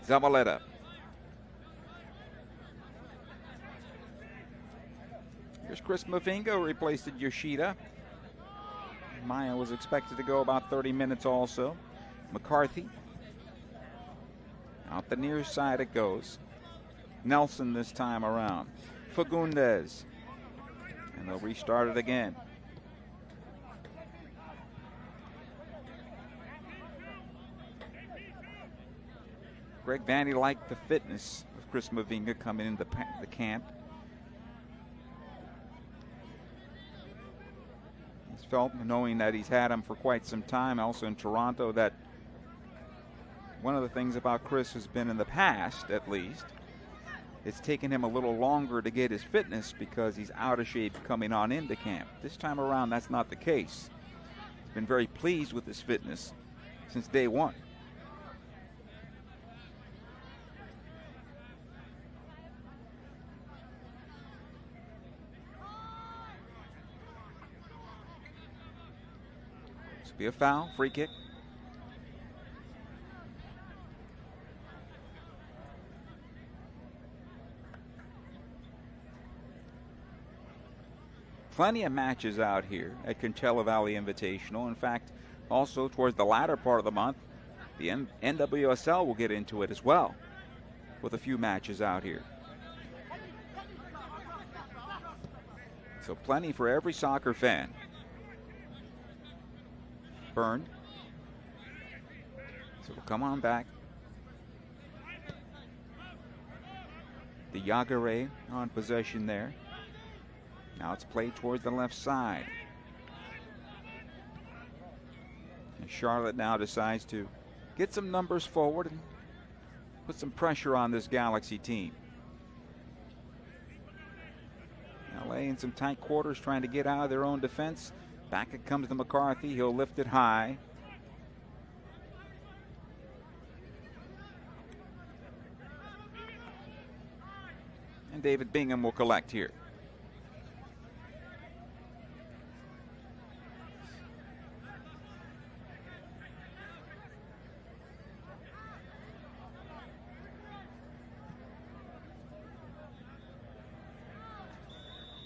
Zavaleta. Here's Chris Mavinga, replaced Yoshida. Maya was expected to go about 30 minutes also. McCarthy. Out the near side it goes. Nelson this time around. Fagundes. And they'll restart it again. Greg Vandy liked the fitness of Chris Mavinga coming into the camp. He's felt, knowing that he's had him for quite some time, also in Toronto, that one of the things about Chris has been in the past, at least, it's taken him a little longer to get his fitness because he's out of shape coming on into camp. This time around, that's not the case. He's been very pleased with his fitness since day one. Be a foul, free kick. Plenty of matches out here at Coachella Valley Invitational. In fact, also towards the latter part of the month, the NWSL will get into it as well, with a few matches out here. So plenty for every soccer fan. Byrne. So we'll come on back. The Yagare on possession there. Now it's played towards the left side. And Charlotte now decides to get some numbers forward and put some pressure on this Galaxy team. LA in some tight quarters trying to get out of their own defense. Back it comes to McCarthy. He'll lift it high. And David Bingham will collect here.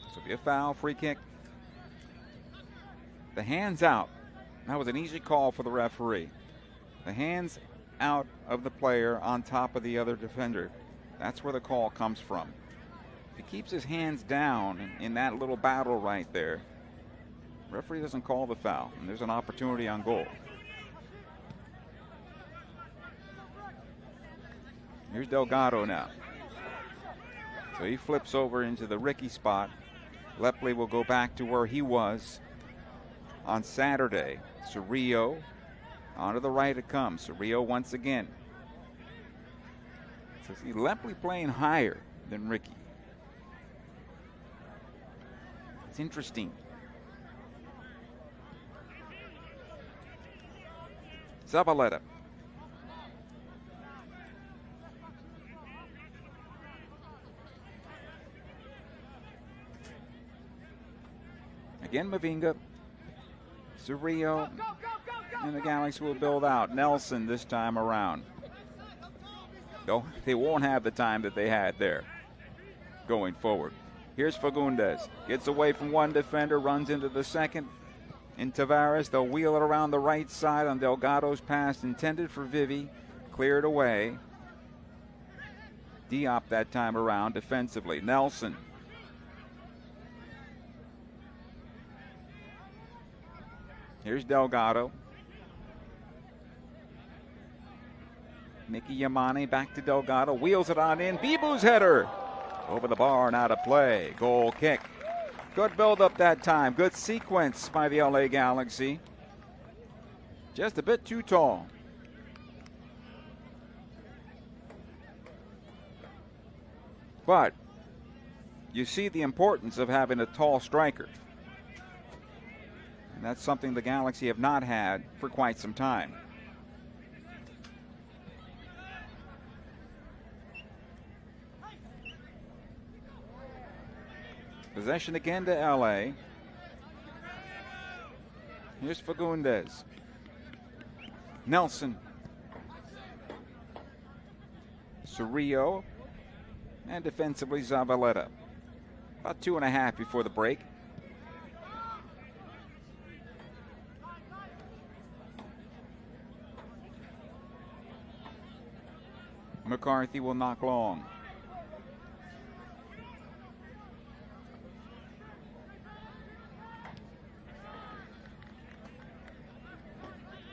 This will be a foul, free kick. The The hands out. That was an easy call for the referee. The hands out of the player on top of the other defender. That's where the call comes from. If he keeps his hands down in that little battle right there, referee doesn't call the foul, and there's an opportunity on goal. Here's Delgado now. So he flips over into the Ricky spot. Lepley will go back to where he was on Saturday. Cerrillo, onto the right it comes. Cerrillo once again. So see Lepley playing higher than Ricky. It's interesting. Zabaleta. Again, Mavinga. Cerrillo. And the Galaxy will build out. Nelson this time around. Though they won't have the time that they had there going forward. Here's Fagundes. Gets away from one defender, runs into the second. In Tavares, they'll wheel it around the right side on Delgado's pass intended for Vivi. Cleared away. Diop that time around defensively. Nelson. Here's Delgado. Mickey Yamane back to Delgado. Wheels it on in. Bibu's header. Over the bar and out of play. Goal kick. Good build up that time. Good sequence by the LA Galaxy. Just a bit too tall. But you see the importance of having a tall striker. And that's something the Galaxy have not had for quite some time. Possession again to LA. Here's Fagundes. Nelson. Cerrillo. And defensively Zabaleta. About 2.5 before the break. McCarthy will knock long.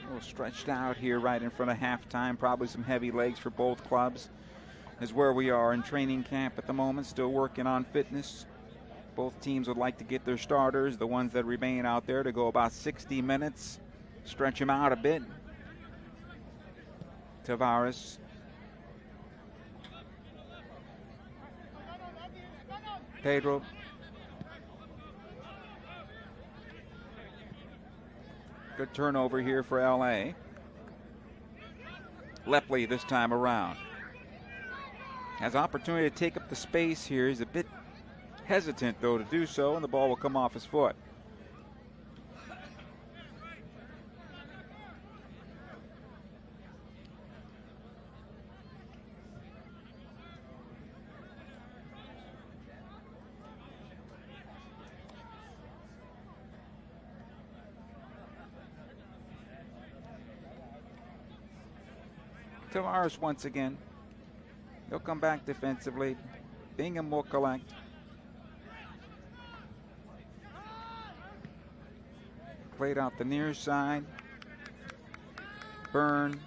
A little stretched out here right in front of halftime. Probably some heavy legs for both clubs. Is where we are in training camp at the moment. Still working on fitness. Both teams would like to get their starters, the ones that remain out there, to go about 60 minutes. Stretch them out a bit. Tavares. Pedro. Good turnover here for LA. Lepley this time around. Has opportunity to take up the space here. He's a bit hesitant, though, to do so, and the ball will come off his foot. Tavares once again. He'll come back defensively. Bingham will collect. Played out the near side. Byrne.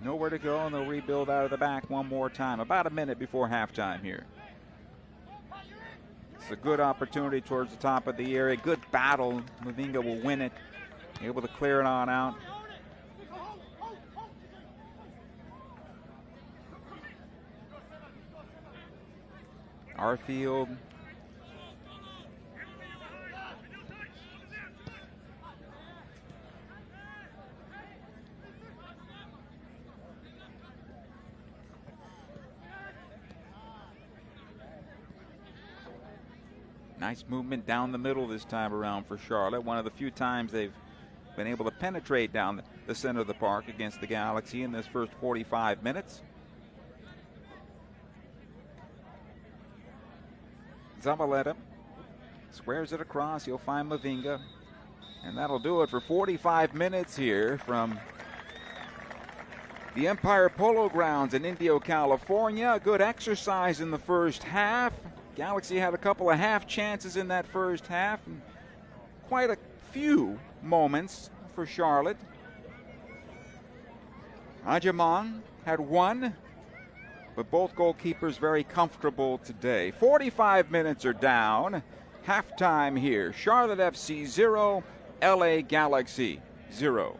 Nowhere to go, and they'll rebuild out of the back one more time. About a minute before halftime here. It's a good opportunity towards the top of the area. Good battle. Mavinga will win it. Able to clear it on out. Arfield. Nice movement down the middle this time around for Charlotte. One of the few times they've been able to penetrate down the center of the park against the Galaxy in this first 45 minutes. Zavaleta squares it across. He'll find Mavinga. And that'll do it for 45 minutes here from the Empire Polo Grounds in Indio, California. Good exercise in the first half. Galaxy had a couple of half chances in that first half. And quite a few moments for Charlotte. Ajamong had one, but both goalkeepers very comfortable today. 45 minutes are down. Halftime here. Charlotte FC 0, LA Galaxy 0.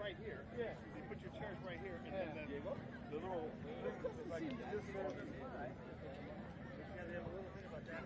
Right here. Yeah. You put your chairs right here, and then the little. Like, yeah, they have a little thing about that.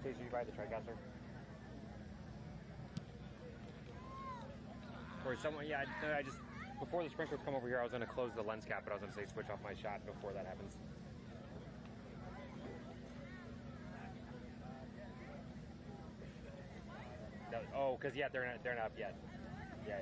Chase, are you by the TriCaster? Or someone, yeah, I just, before the sprinklers come over here, I was going to close the lens cap, but I was going to say switch off my shot before that happens. Oh, because, yeah, they're not up yet. Yeah.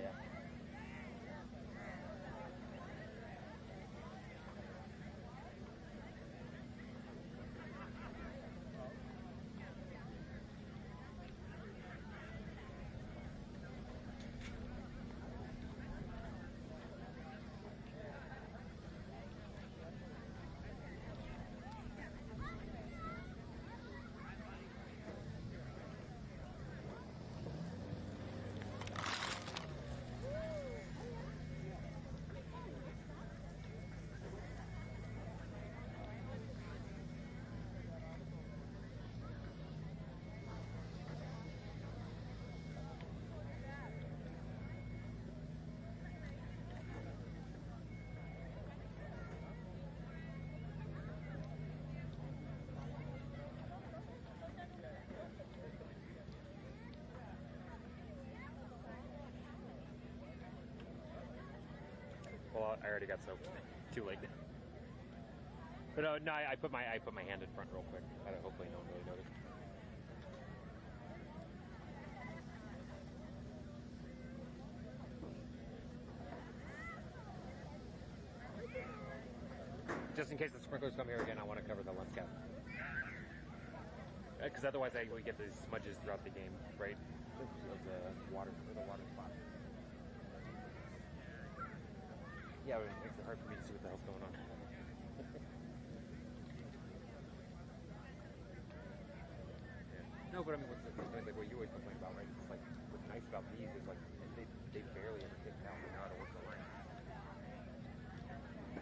Well, I already got soaked. Too late. But no, I put my hand in front real quick. Hopefully no one really noticed. Just in case the sprinklers come here again, I want to cover the lens cap. Because otherwise we get these smudges throughout the game, right? Of the water spot. Yeah, it makes it hard for me to see what the hell's going on. Yeah. No, but I mean, what's like what you always complain about, right? It's like what's nice about these is like they barely ever kick out. They know how to work the line.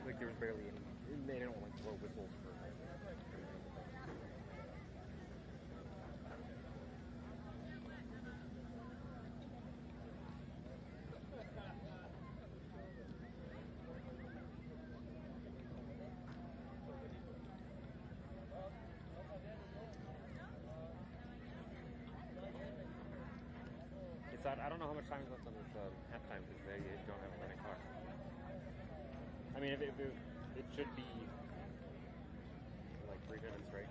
Like there's barely any. They don't like blow whistles for. I don't know how much time is left on this halftime because they don't have a running clock. I mean, it should be like 3 minutes, right?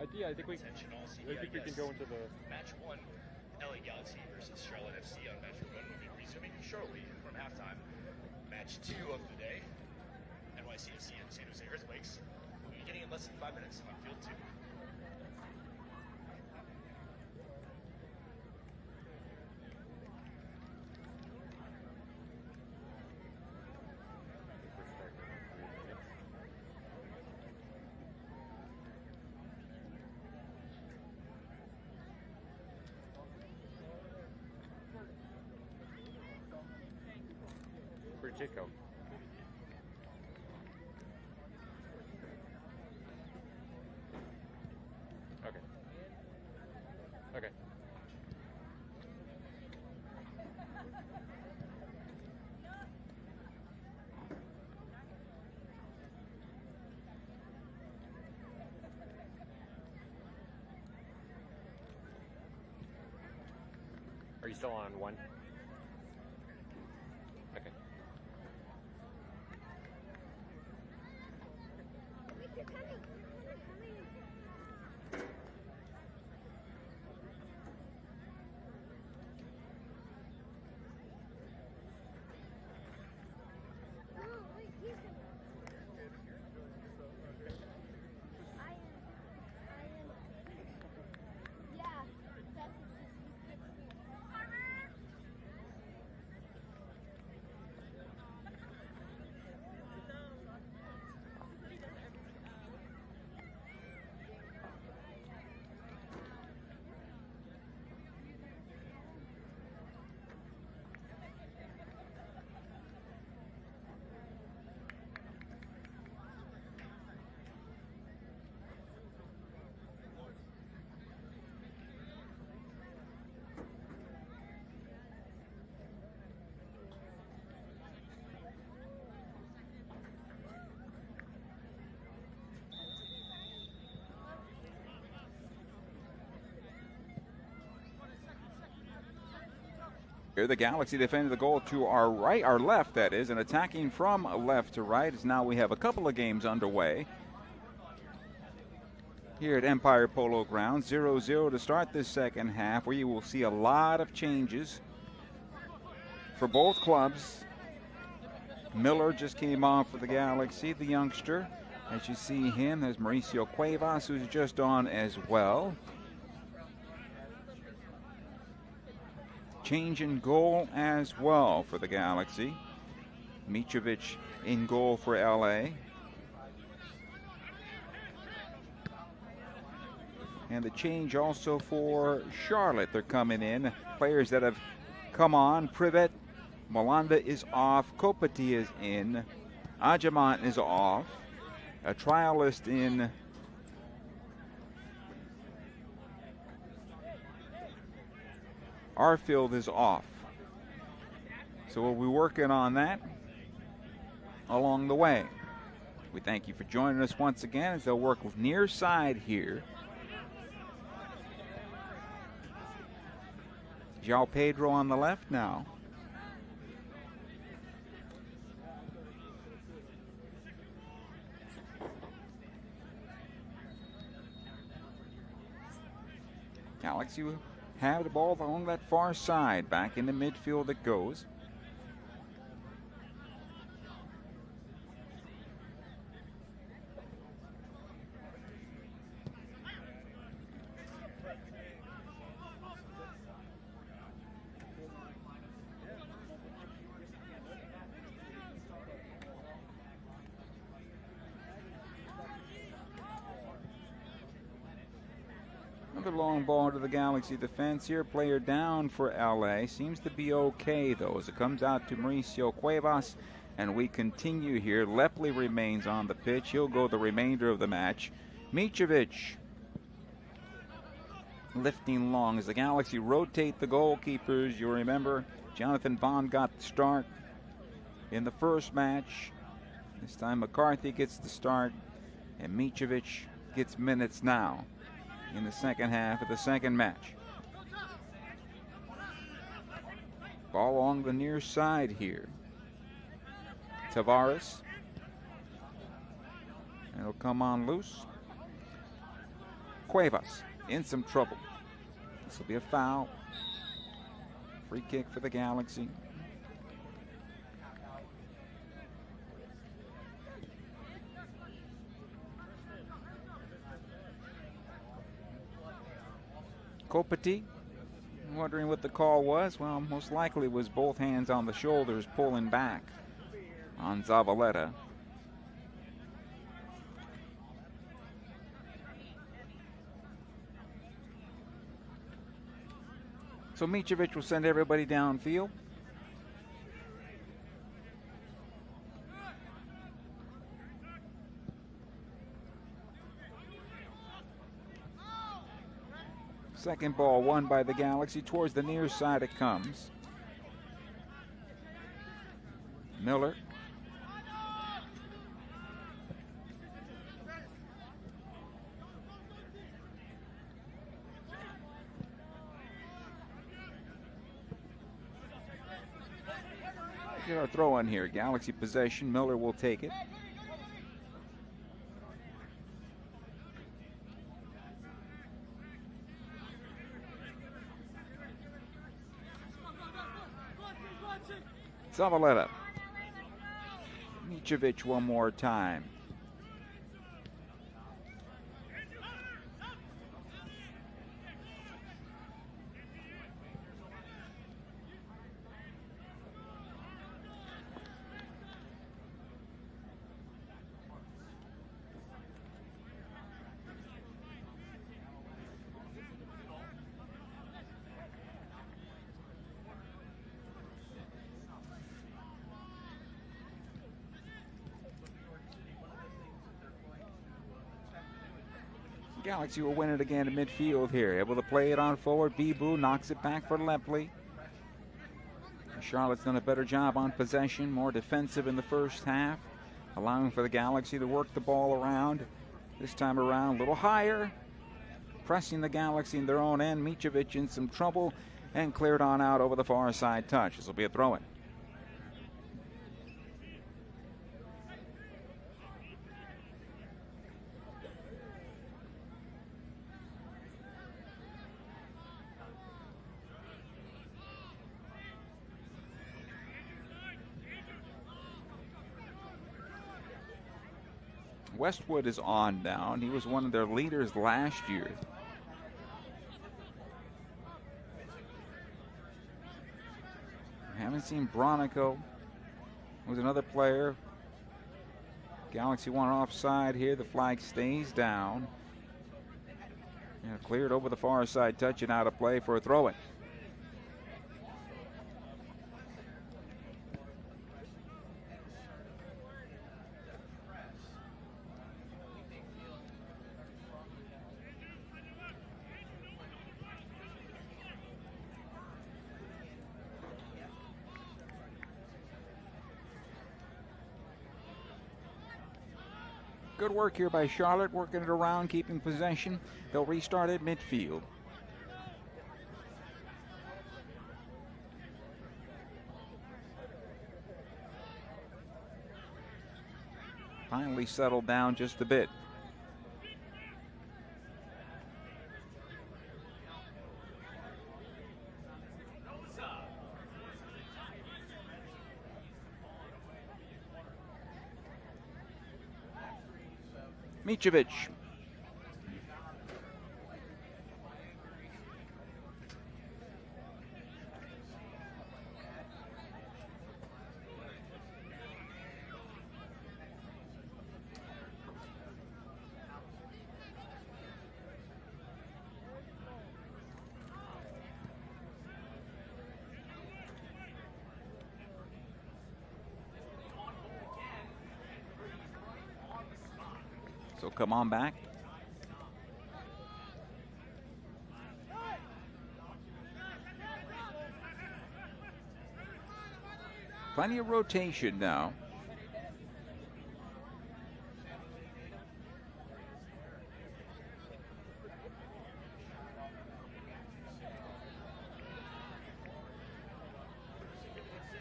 15. Yeah, I think we can go into the match 1. LA Galaxy versus Charlotte FC on match 1 will be resuming shortly from halftime. Match 2 of the day, NYCFC and San Jose Earthquakes, will be beginning in less than 5 minutes on field 2. Where'd Jake go? Okay. Okay. Are you still on 1? Okay. Here the Galaxy defending the goal to our right, our left that is, and attacking from left to right as now we have a couple of games underway here at Empire Polo Grounds. 0-0 to start this second half, where you will see a lot of changes for both clubs. Miller just came on for the Galaxy, the youngster. As you see him, there's Mauricio Cuevas, who's just on as well. Change in goal as well for the Galaxy. Mitrovic in goal for LA. And the change also for Charlotte. They're coming in. Players that have come on. Privet, Malanda is off. Kopati is in. Ajamant is off. A trialist in Arfield is off. So we'll be working on that along the way. We thank you for joining us once again as they'll work with near side here. João Pedro on the left now. Galaxy will have the ball along that far side. Back in the midfield it goes. Another long ball to the Galaxy defense here. Player down for LA. Seems to be okay though as it comes out to Mauricio Cuevas. And we continue here. Lepley remains on the pitch. He'll go the remainder of the match. Mitrovic lifting long as the Galaxy rotate the goalkeepers. You remember Jonathan Bond got the start in the first match. This time McCarthy gets the start and Mitrovic gets minutes now in the second half of the second match. Ball along the near side here. Tavares. And it'll come on loose. Cuevas in some trouble. This will be a foul. Free kick for the Galaxy. Kopati, wondering what the call was. Well, most likely it was both hands on the shoulders pulling back on Zavaleta. So Mitrovic will send everybody downfield. Second ball won by the Galaxy. Towards the near side it comes. Miller. Get our throw in here. Galaxy possession. Miller will take it. Zavaleta. Mitrovic one more time. Galaxy will win it again in midfield here. Able to play it on forward. Bibu knocks it back for Lepley. Charlotte's done a better job on possession, more defensive in the first half, allowing for the Galaxy to work the ball around. This time around, a little higher, pressing the Galaxy in their own end. Mitrovic in some trouble, and cleared on out over the far side touch. This will be a throw-in. Westwood is on now, and he was one of their leaders last year. Haven't seen Bronico, who's another player. Galaxy one offside here. The flag stays down. Cleared over the far side, touch and out of play for a throw-in. Good work here by Charlotte, working it around, keeping possession. They'll restart at midfield. Finally settled down just a bit. Micevic. So come on back. Plenty of rotation now.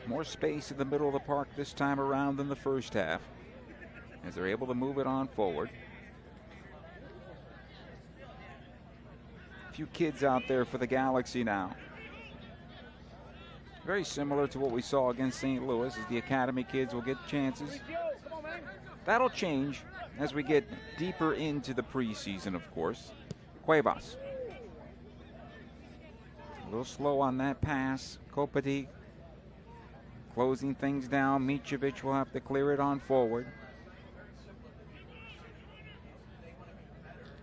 More space in the middle of the park this time around than the first half, as they're able to move it on forward. A few kids out there for the Galaxy now. Very similar to what we saw against St. Louis, as the academy kids will get chances. That'll change as we get deeper into the preseason, of course. Cuevas. A little slow on that pass. Kopati closing things down. Micevic will have to clear it on forward.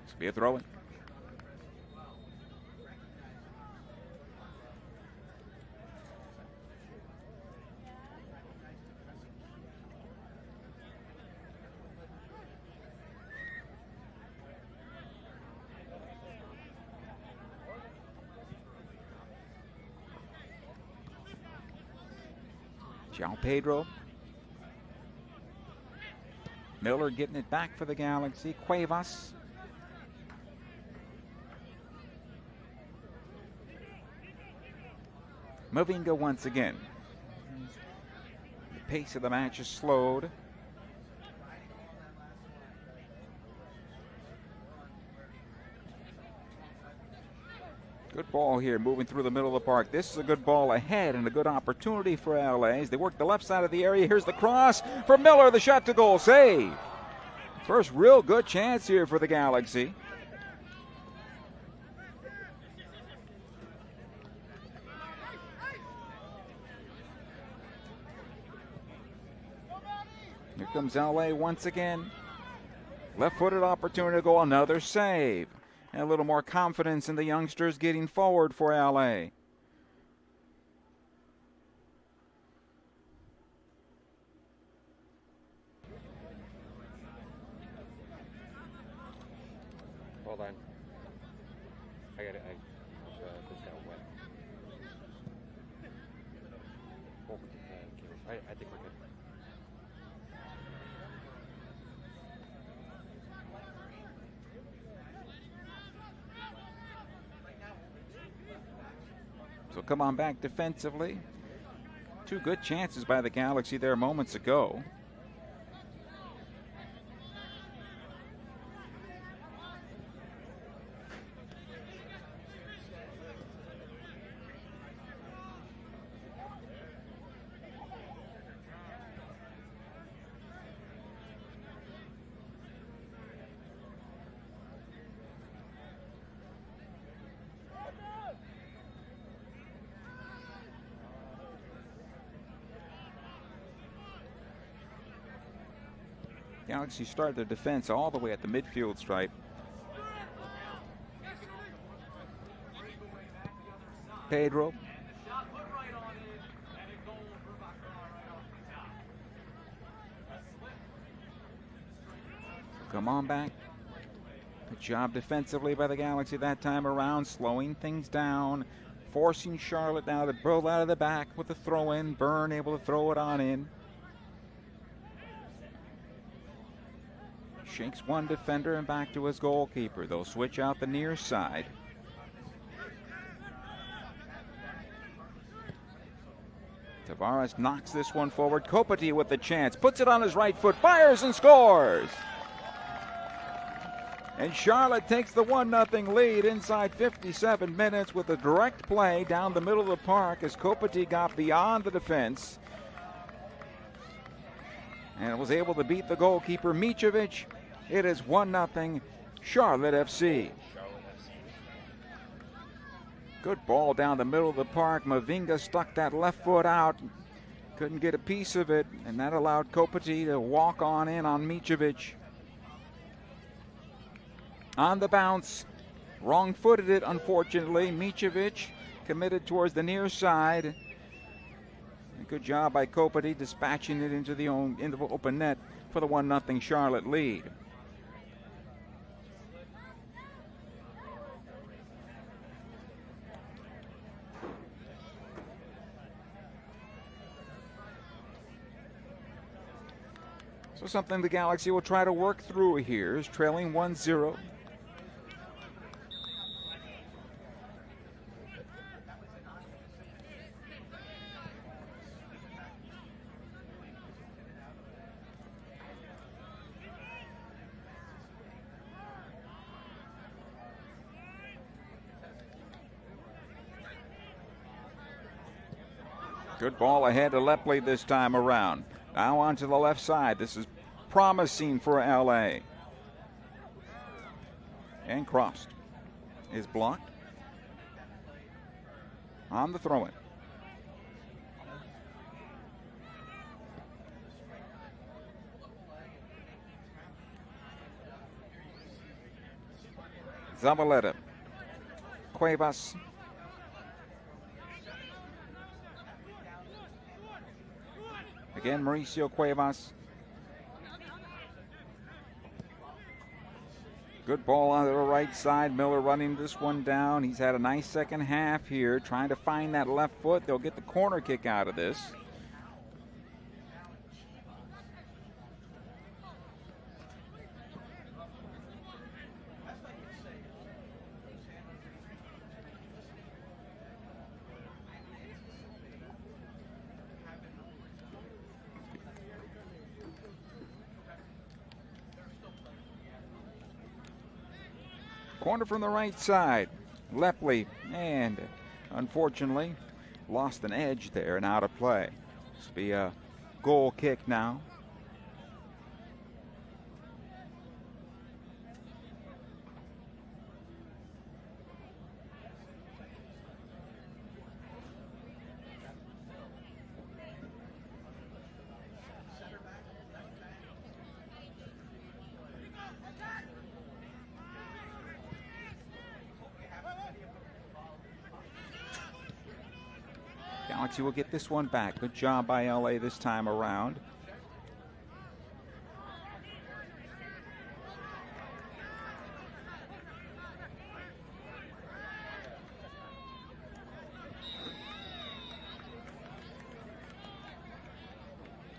This will be a throw-in. João Pedro. Miller getting it back for the Galaxy. Cuevas. Mavinga once again. The pace of the match is slowed. Good ball here, moving through the middle of the park. This is a good ball ahead and a good opportunity for LA as they work the left side of the area. Here's the cross for Miller, the shot to goal save. First real good chance here for the Galaxy. Here comes LA once again. Left-footed opportunity to go, another save. And a little more confidence in the youngsters getting forward for LA. Hold on. I got it. This got wet. Oh, I think we're good. So come on back defensively. Two good chances by the Galaxy there moments ago. Galaxy start their defense all the way at the midfield stripe. Pedro. Come on back. Good job defensively by the Galaxy that time around, slowing things down, forcing Charlotte now to roll out of the back with the throw in. Byrne able to throw it on in. Shakes one defender and back to his goalkeeper. They'll switch out the near side. Tavares knocks this one forward. Kopati with the chance. Puts it on his right foot. Fires and scores. And Charlotte takes the 1-0 lead inside 57 minutes with a direct play down the middle of the park as Kopati got beyond the defense and was able to beat the goalkeeper Micevic. It is 1-0 Charlotte FC. Good ball down the middle of the park. Mavinga stuck that left foot out. Couldn't get a piece of it, and that allowed Kopati to walk on in on Micevic. On the bounce, wrong-footed it, unfortunately. Micevic committed towards the near side. A good job by Kopati dispatching it into the open net for the 1-0 Charlotte lead. So something the Galaxy will try to work through here is trailing 1-0. Good ball ahead to Lepley this time around. Now onto the left side. This is promising for LA. And crossed. Is blocked. On the throw-in. Zabaleta. Cuevas. Again, Mauricio Cuevas. Good ball on the right side. Miller running this one down. He's had a nice second half here, trying to find that left foot. They'll get the corner kick out of this. Corner from the right side. Lepley, and unfortunately lost an edge there and out of play. This will be a goal kick now. Galaxy will get this one back. Good job by LA this time around.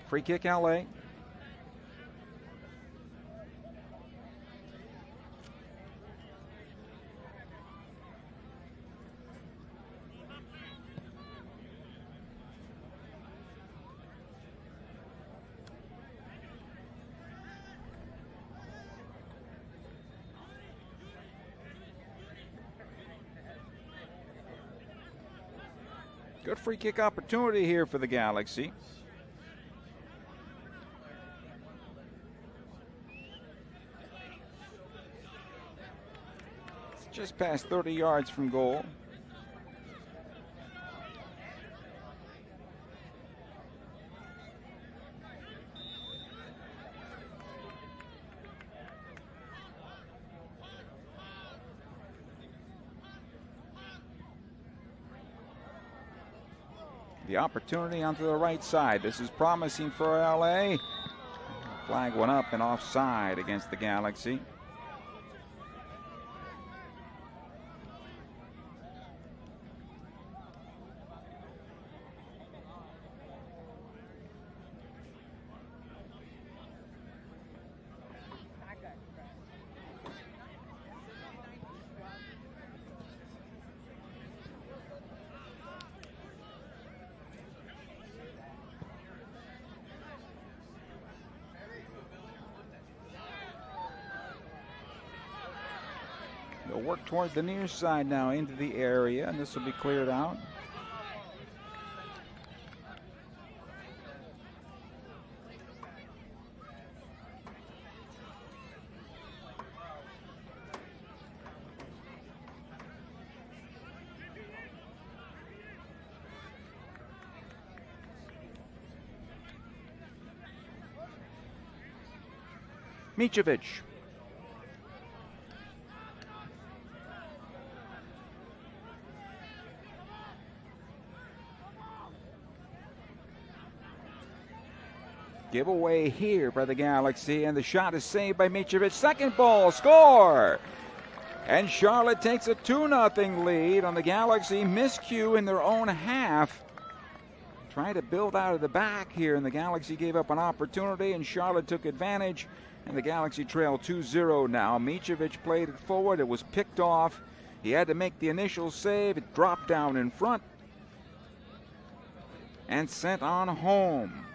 Free kick LA. Good free kick opportunity here for the Galaxy. It's just past 30 yards from goal. The opportunity onto the right side. This is promising for LA. Flag went up and offside against the Galaxy. They'll work towards the near side now into the area, and this will be cleared out. Mitrovic. Giveaway here by the Galaxy, and the shot is saved by Mitrovic. Second ball, score! And Charlotte takes a 2-0 lead on the Galaxy. Miscue in their own half. Trying to build out of the back here, and the Galaxy gave up an opportunity, and Charlotte took advantage, and the Galaxy trail 2-0 now. Mitrovic played it forward. It was picked off. He had to make the initial save. It dropped down in front and sent on home.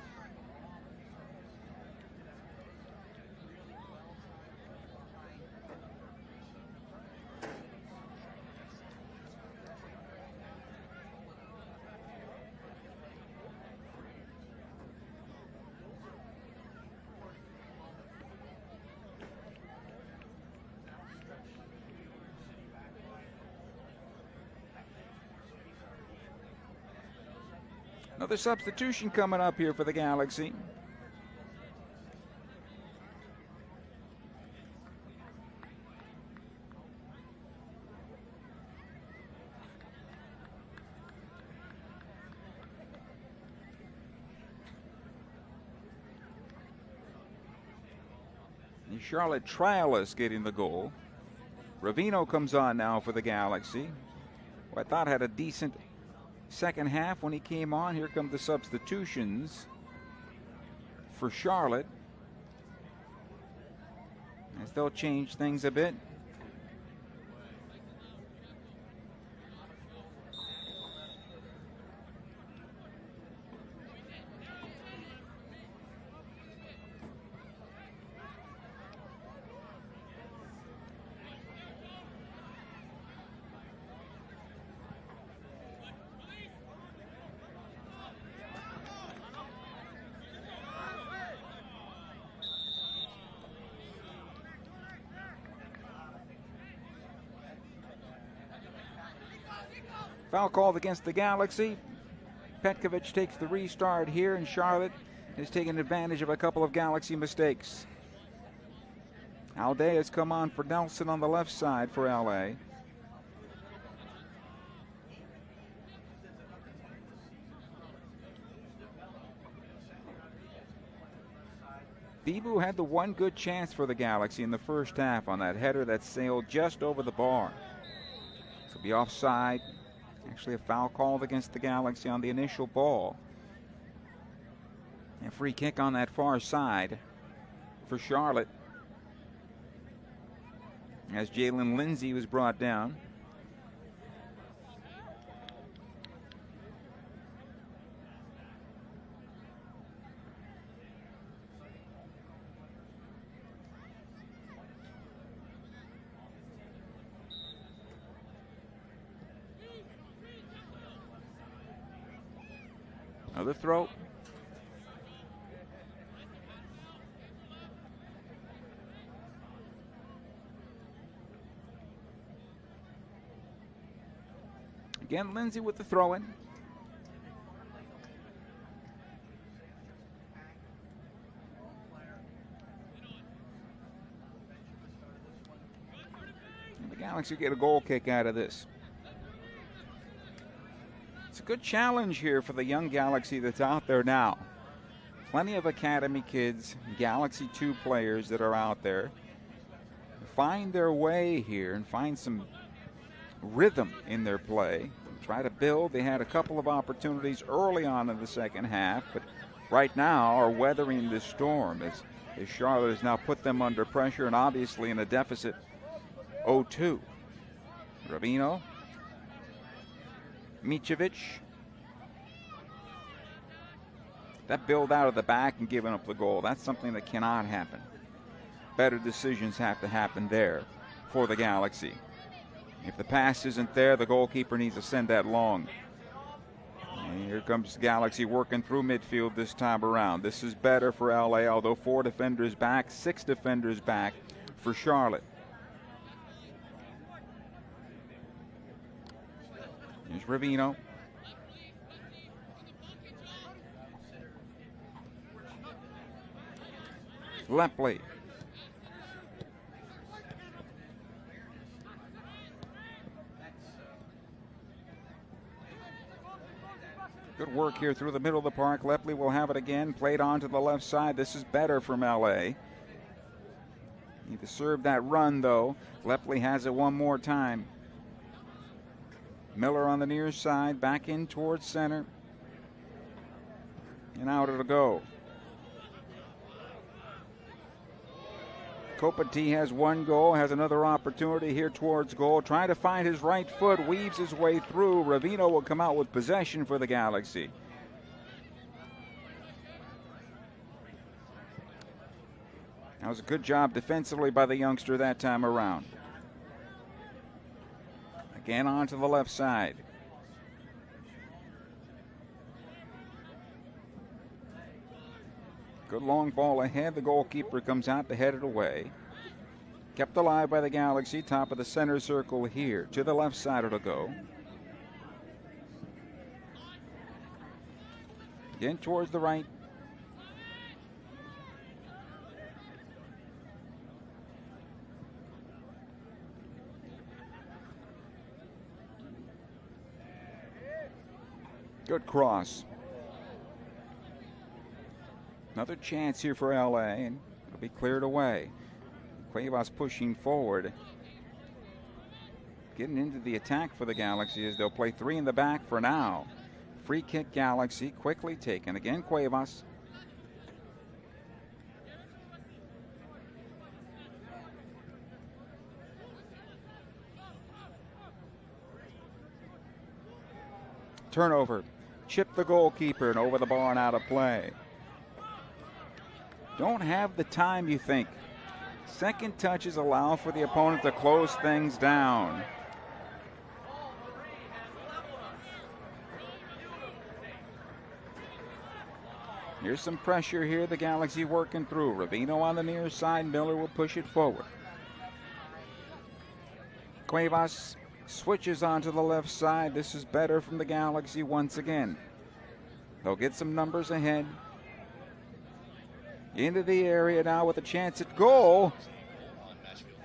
Another substitution coming up here for the Galaxy. The Charlotte trialist getting the goal. Ravino comes on now for the Galaxy, who I thought had a decent second half when he came on. Here come the substitutions for Charlotte, as they'll change things a bit. Foul called against the Galaxy. Petkovic takes the restart here, and Charlotte is taking advantage of a couple of Galaxy mistakes. Alday has come on for Nelson on the left side for LA. Dibu had the one good chance for the Galaxy in the first half on that header that sailed just over the bar. So be offside. Actually a foul called against the Galaxy on the initial ball. A free kick on that far side for Charlotte, as Jalen Lindsay was brought down. Another throw. Again, Lindsay with the throw-in. The Galaxy get a goal kick out of this. It's a good challenge here for the young Galaxy that's out there now. Plenty of academy kids, Galaxy 2 players that are out there. Find their way here and find some rhythm in their play. Try to build. They had a couple of opportunities early on in the second half, but right now are weathering this storm as Charlotte has now put them under pressure and obviously in a deficit 0-2. Ravino. Micevic. That build out of the back and giving up the goal, that's something that cannot happen. Better decisions have to happen there for the Galaxy. If the pass isn't there, the goalkeeper needs to send that long. And here comes the Galaxy working through midfield this time around. This is better for LA, although 4 defenders back, 6 defenders back for Charlotte. Here's Ravino. Lepley. Good work here through the middle of the park. Lepley will have it again. Played on to the left side. This is better from LA. Need to serve that run, though. Lepley has it one more time. Miller on the near side. Back in towards center. And out it'll go. Copati has one goal, has another opportunity here towards goal. Trying to find his right foot, weaves his way through. Ravino will come out with possession for the Galaxy. That was a good job defensively by the youngster that time around. Again onto the left side. Good long ball ahead. The goalkeeper comes out to head it away. Kept alive by the Galaxy. Top of the center circle here. To the left side it'll go. Again towards the right. Good cross. Another chance here for LA, and it'll be cleared away. Cuevas pushing forward. Getting into the attack for the Galaxy as they'll play 3 in the back for now. Free kick Galaxy, quickly taken. Again, Cuevas. Turnover. Chip the goalkeeper and over the bar and out of play. Don't have the time, you think. Second touches allow for the opponent to close things down. Here's some pressure here, the Galaxy working through. Ravino on the near side, Miller will push it forward. Cuevas switches onto the left side. This is better from the Galaxy once again. They'll get some numbers ahead. Into the area now with a chance at goal.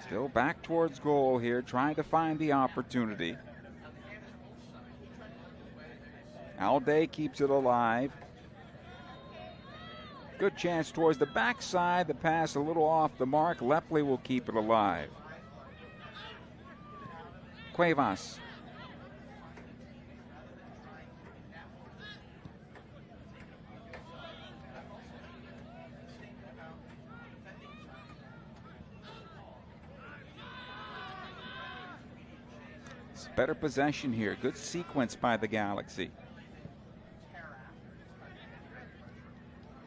Still back towards goal here, trying to find the opportunity. Alday keeps it alive. Good chance towards the backside. The pass a little off the mark. Lepley will keep it alive. Cuevas. Better possession here. Good sequence by the Galaxy.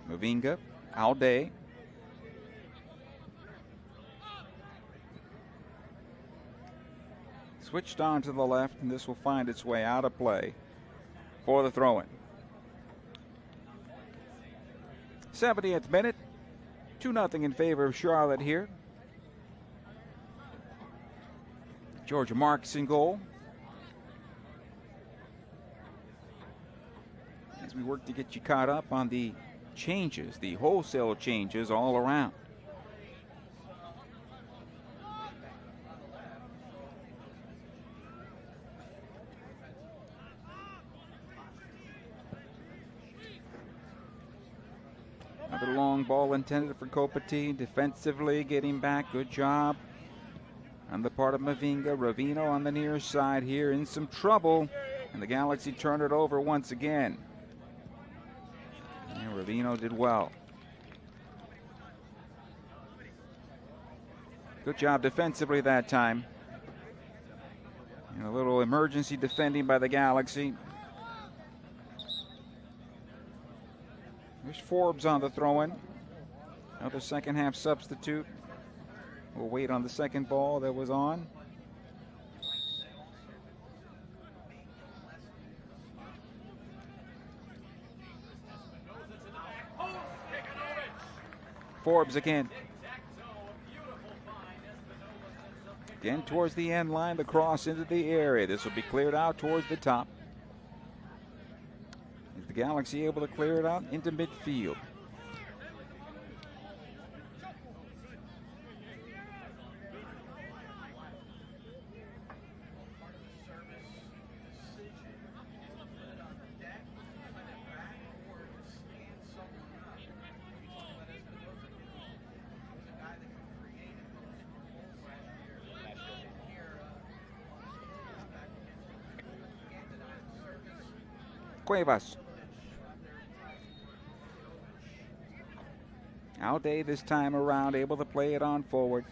Mavinga, Alday. Switched on to the left, and this will find its way out of play for the throw-in. 70th minute. 2-0 in favor of Charlotte here. Georgia Marks in goal. As we work to get you caught up on the changes, the wholesale changes all around. Another long ball intended for Copati. Defensively getting back. Good job on the part of Mavinga. Ravino on the near side here in some trouble. And the Galaxy turn it over once again. And Ravino did well. Good job defensively that time. And a little emergency defending by the Galaxy. There's Forbes on the throw-in. Another second half substitute. We'll wait on the second ball that was on. Forbes again. Again towards the end line, the cross into the area. This will be cleared out towards the top. Is the Galaxy able to clear it out into midfield? Cuevas. Alday this time around, able to play it on forward.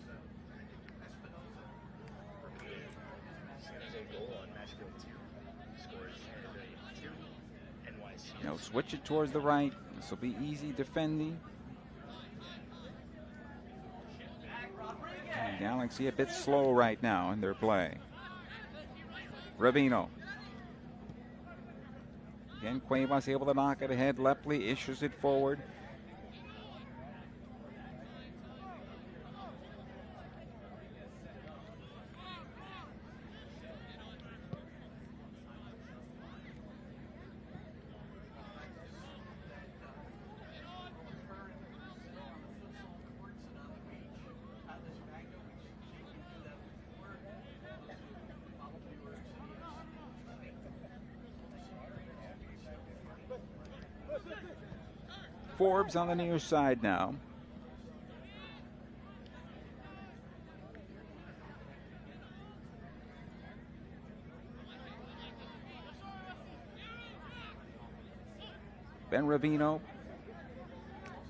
Now switch it towards the right. This will be easy defending. And Galaxy a bit slow right now in their play. Ravino. Again, Cuevas able to knock it ahead. Lepley issues it forward. Forbes on the near side now. Ben Ravino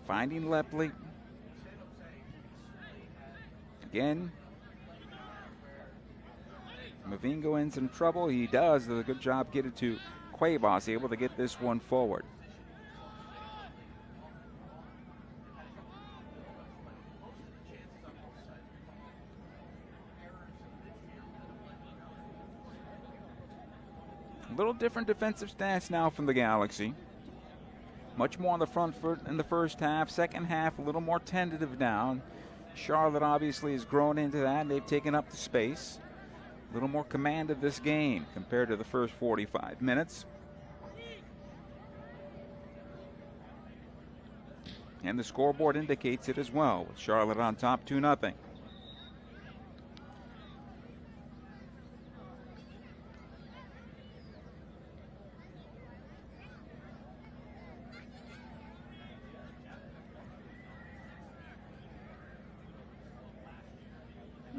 finding Lepley. Again. Mavinga in some trouble. He does a good job getting to Cuevas, able to get this one forward. A little different defensive stance now from the Galaxy. Much more on the front foot in the first half. Second half, a little more tentative now. Charlotte obviously has grown into that. They've taken up the space. A little more command of this game compared to the first 45 minutes. And the scoreboard indicates it as well, with Charlotte on top 2-0.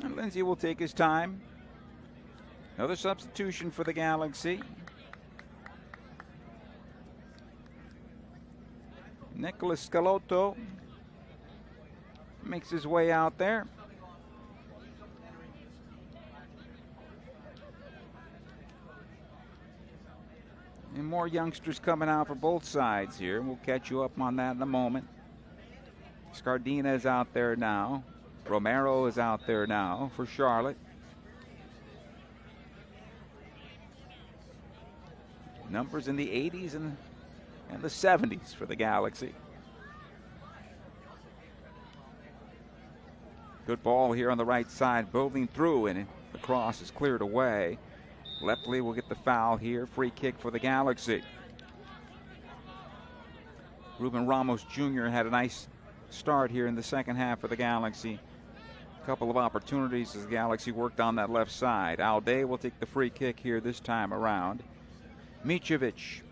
And Lindsay will take his time. Another substitution for the Galaxy. Nicholas Scalotto makes his way out there. And more youngsters coming out for both sides here. We'll catch you up on that in a moment. Scardina is out there now. Romero is out there now for Charlotte. Numbers in the 80s and the 70s for the Galaxy. Good ball here on the right side, building through, and the cross is cleared away. Lepley will get the foul here. Free kick for the Galaxy. Ruben Ramos Jr. had a nice start here in the second half for the Galaxy. A couple of opportunities as the Galaxy worked on that left side. Alday will take the free kick here this time around. Micevic.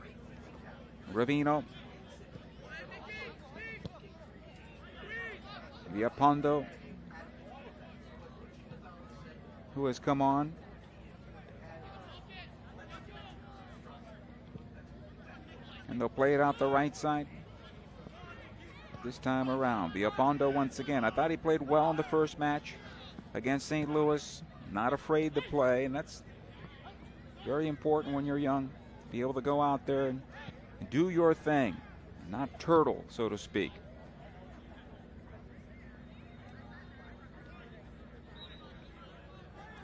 Ravino. Viapondo, who has come on. And they'll play it out the right side this time around. Viapondo once again. I thought he played well in the first match against St. Louis. Not afraid to play, and that's very important when you're young. Be able to go out there and do your thing, not turtle, so to speak.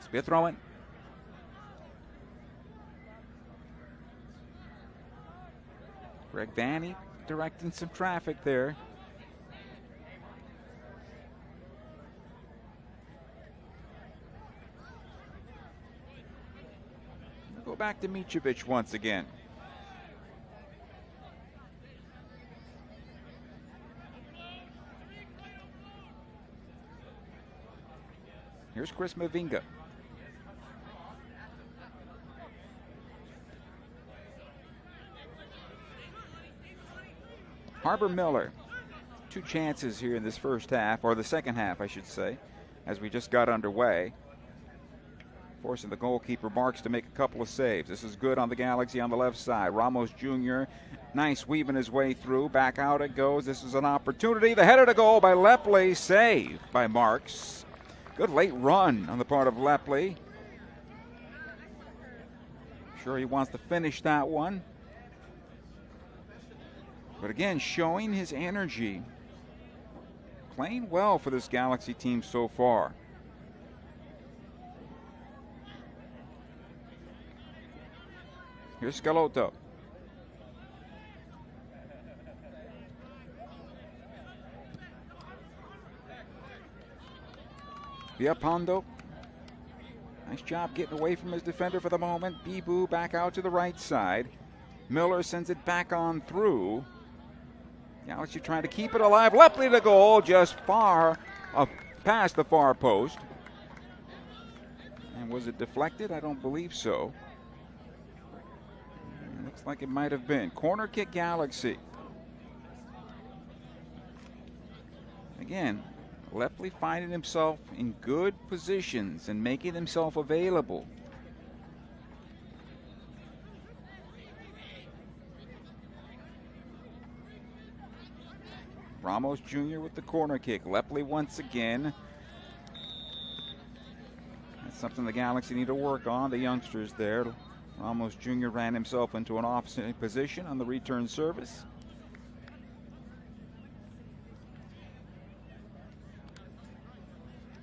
Spear throwing. Greg Vanny directing some traffic there. We'll go back to Micevic once again. Here's Chris Mavinga. Harbor Miller, 2 chances here in this first half, or the second half, I should say, as we just got underway. Forcing the goalkeeper Marks to make a couple of saves. This is good on the Galaxy on the left side. Ramos Jr., nice weaving his way through. Back out it goes. This is an opportunity. The header to goal by Lepley, saved by Marks. Good late run on the part of Lepley. Sure he wants to finish that one. But again, showing his energy. Playing well for this Galaxy team so far. Here's Scalotto. Viapondo. Nice job getting away from his defender for the moment. Bibu back out to the right side. Miller sends it back on through. Galaxy trying to keep it alive. Lepley to goal, just far past the far post. And was it deflected? I don't believe so. Looks like it might have been. Corner kick Galaxy. Again, Lepley finding himself in good positions and making himself available. Ramos Jr. with the corner kick. Lepley once again. That's something the Galaxy need to work on, the youngsters there. Ramos Jr. ran himself into an offside position on the return service.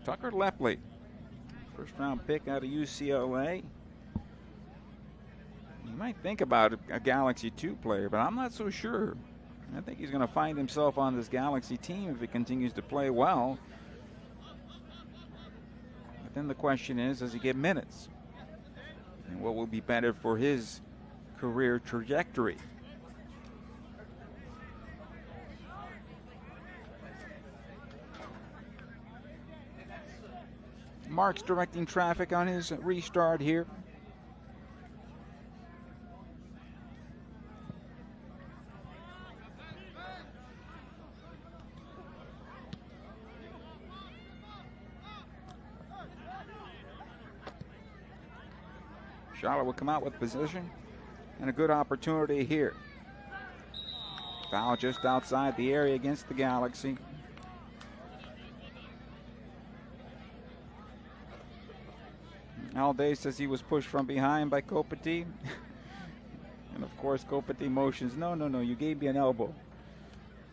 Tucker Lepley, first round pick out of UCLA. You might think about a Galaxy 2 player, but I'm not so sure. I think he's going to find himself on this Galaxy team if he continues to play well. But then the question is, does he get minutes? And what will be better for his career trajectory? Marks directing traffic on his restart here. Charlotte will come out with position and a good opportunity here. Foul just outside the area against the Galaxy. Alday says he was pushed from behind by Kopeti. And of course Kopeti motions, no, you gave me an elbow.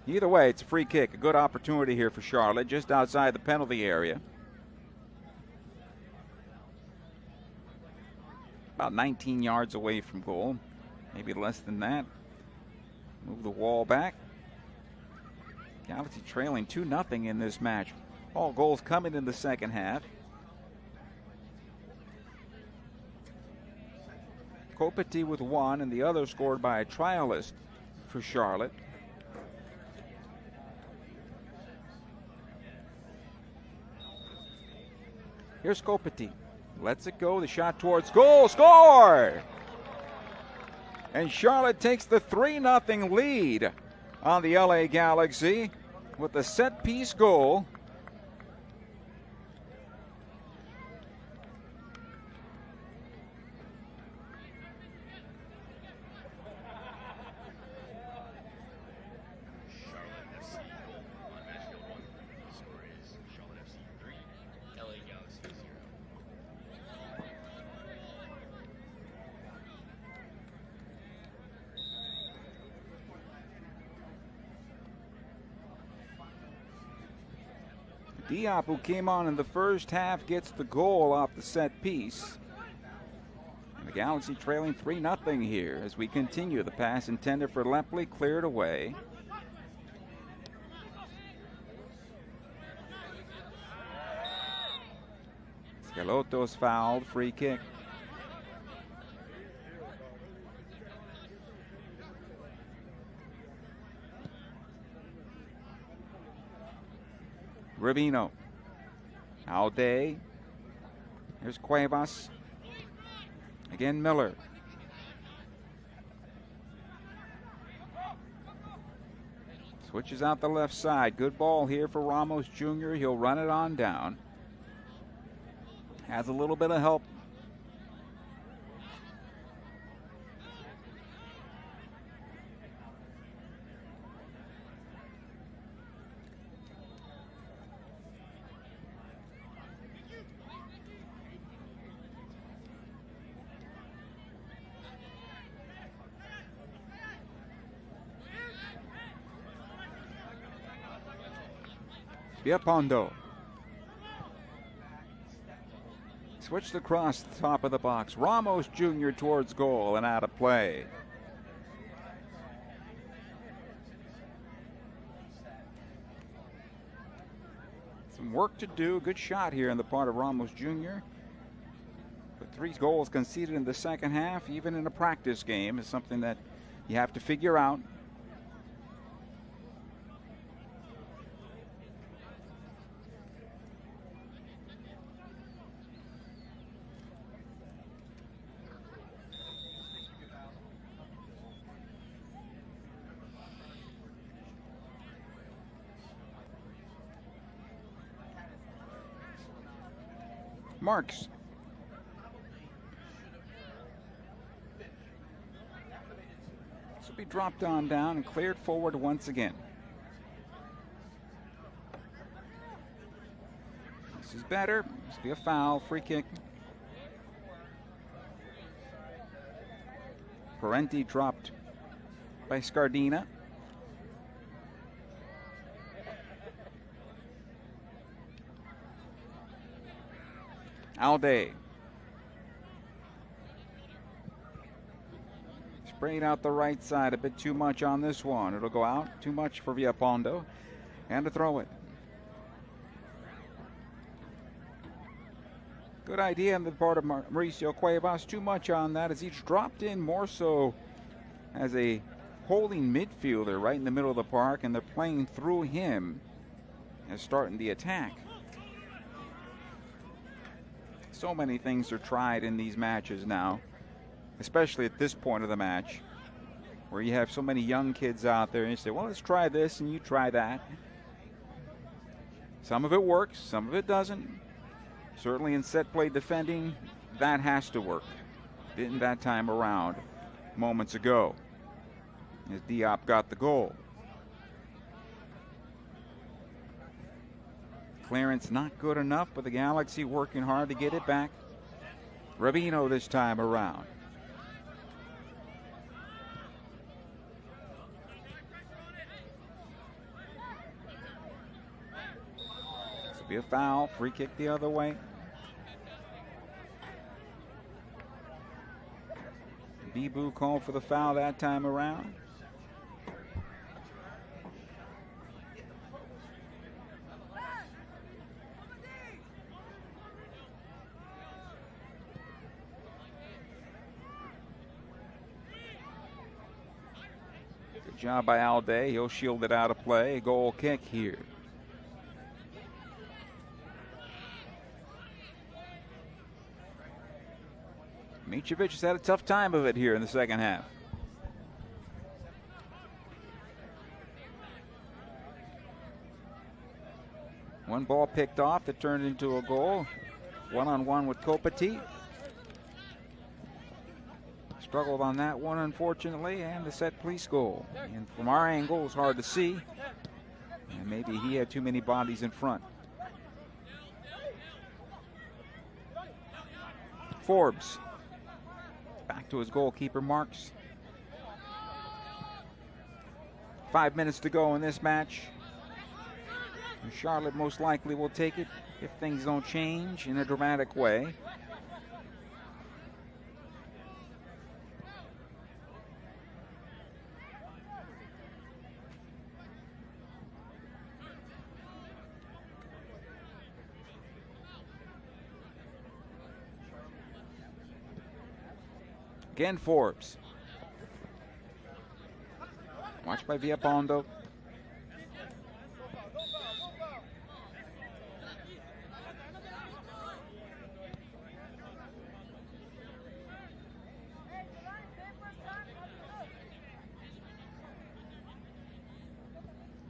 Either way, it's a free kick. A good opportunity here for Charlotte, just outside the penalty area. About 19 yards away from goal, maybe less than that. Move the wall back. Galaxy trailing 2-0 in this match. All goals coming in the second half. Copetti with one, and the other scored by a trialist for Charlotte. Here's Copetti. Lets it go. The shot towards goal. Score! And Charlotte takes the 3-0 lead on the LA Galaxy with a set-piece goal. Diop, who came on in the first half, gets the goal off the set piece. And the Galaxy trailing 3-0 here as we continue. The pass intended for Lepley, cleared away. Scalotto's fouled, free kick. Rubino. Alday. Here's Cuevas. Again, Miller. Switches out the left side. Good ball here for Ramos Jr. He'll run it on down. Has a little bit of help. Biapondo. Switched across the top of the box. Ramos Jr. towards goal and out of play. Some work to do. Good shot here on the part of Ramos Jr. But 3 goals conceded in the second half, even in a practice game, is something that you have to figure out. Marks. This will be dropped on down and cleared forward once again. This is better. This will be a foul, free kick. Parenti dropped by Scardina. Alday. Sprayed out the right side a bit too much on this one. It'll go out. Too much for Villapondo. And to throw it. Good idea on the part of Mauricio Cuevas. Too much on that as he's dropped in more so as a holding midfielder right in the middle of the park, and they're playing through him as starting the attack. So many things are tried in these matches now, especially at this point of the match, where you have so many young kids out there and you say, well, let's try this, and you try that. Some of it works, some of it doesn't. Certainly in set play defending, that has to work. Didn't that time around moments ago as Diop got the goal. Clearance not good enough, but the Galaxy working hard to get it back. Rubino this time around. This will be a foul. Free kick the other way. Bibu called for the foul that time around. job by Alday. He'll shield it out of play. Goal kick here. Mitrovic has had a tough time of it here in the second half. One ball picked off that turned into a goal. One-on-one with Kopetit. Struggled on that one, unfortunately, and the set-piece goal. And from our angle, it was hard to see. And maybe he had too many bodies in front. Forbes. Back to his goalkeeper, Marks. 5 minutes to go in this match. And Charlotte most likely will take it if things don't change in a dramatic way. Again, Forbes. Watched by Villapondo.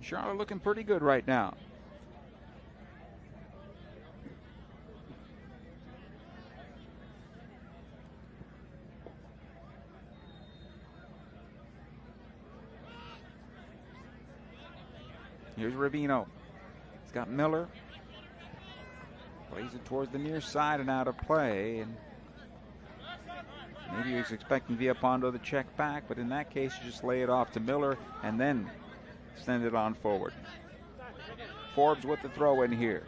Charlotte looking pretty good right now. Here's Ravino. He's got Miller. Plays it towards the near side and out of play. And maybe he was expecting Villapondo to check back, but in that case, you just lay it off to Miller and then send it on forward. Forbes with the throw in here.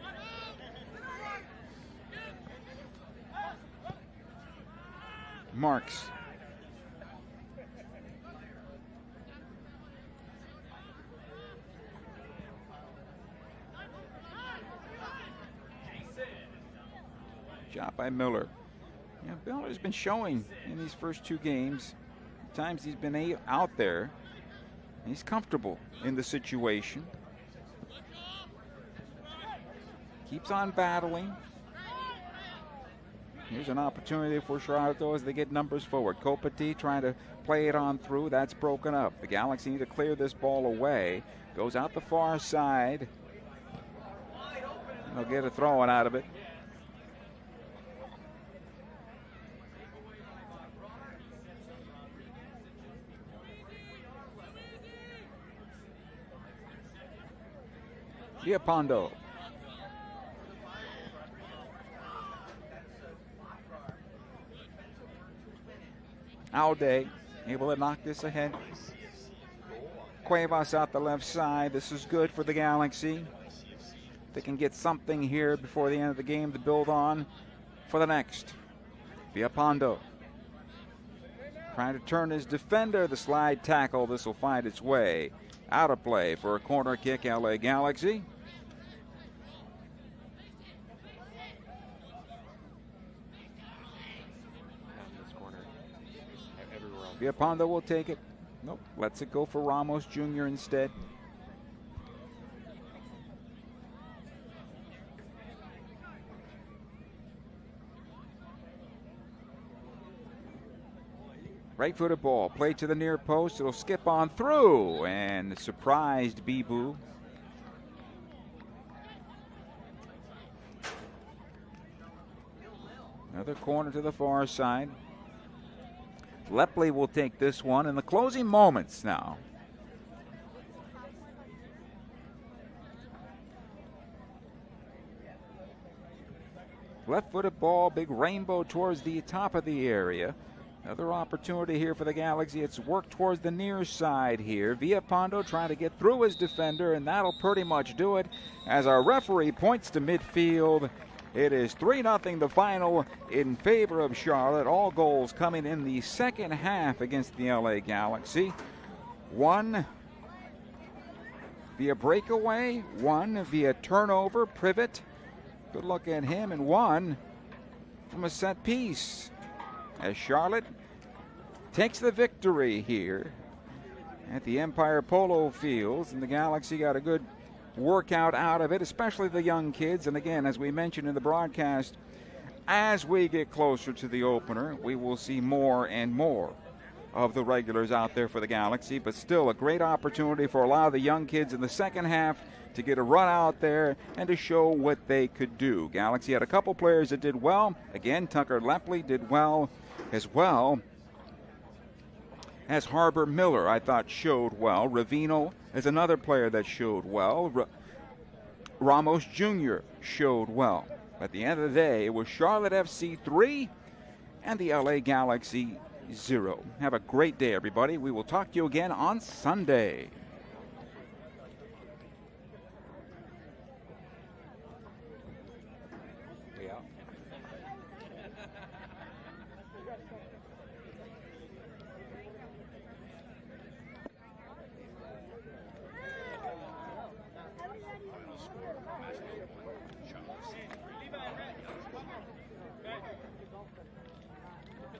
Marks. Job by Miller. Yeah, Miller's been showing in these first two games. At times he's been out there. He's comfortable in the situation. Keeps on battling. Here's an opportunity for Charlotte, though, as they get numbers forward. Kopetit trying to play it on through. That's broken up. The Galaxy need to clear this ball away. Goes out the far side. And they'll get a throw-in out of it. Villapondo. Alday able to knock this ahead. Cuevas out the left side. This is good for the Galaxy. They can get something here before the end of the game to build on for the next. Villapondo trying to turn his defender. The slide tackle. This will find its way out of play for a corner kick, LA Galaxy. Villapondo will take it. Nope, lets it go for Ramos Jr. instead. Right-footed ball, played to the near post. It'll skip on through, and surprised Bibu. Another corner to the far side. Lepley will take this one in the closing moments now. Left-footed ball, big rainbow towards the top of the area. Another opportunity here for the Galaxy. It's worked towards the near side here. Villapondo trying to get through his defender, and that'll pretty much do it as our referee points to midfield. It is 3-0 the final in favor of Charlotte. All goals coming in the second half against the LA Galaxy. One via breakaway, one via turnover, Privet. Good look at him, and one from a set piece. As Charlotte takes the victory here at the Empire Polo Fields, and the Galaxy got a good workout out of it, especially the young kids. And again, as we mentioned in the broadcast, as we get closer to the opener, we will see more and more of the regulars out there for the Galaxy, but still a great opportunity for a lot of the young kids in the second half to get a run out there and to show what they could do. Galaxy had a couple players that did well. Again, Tucker Lepley did well as Harbor Miller, I thought, showed well. Ravino is another player that showed well. Ramos Jr. showed well. At the end of the day, it was Charlotte FC 3 and the LA Galaxy 0. Have a great day, everybody. We will talk to you again on Sunday.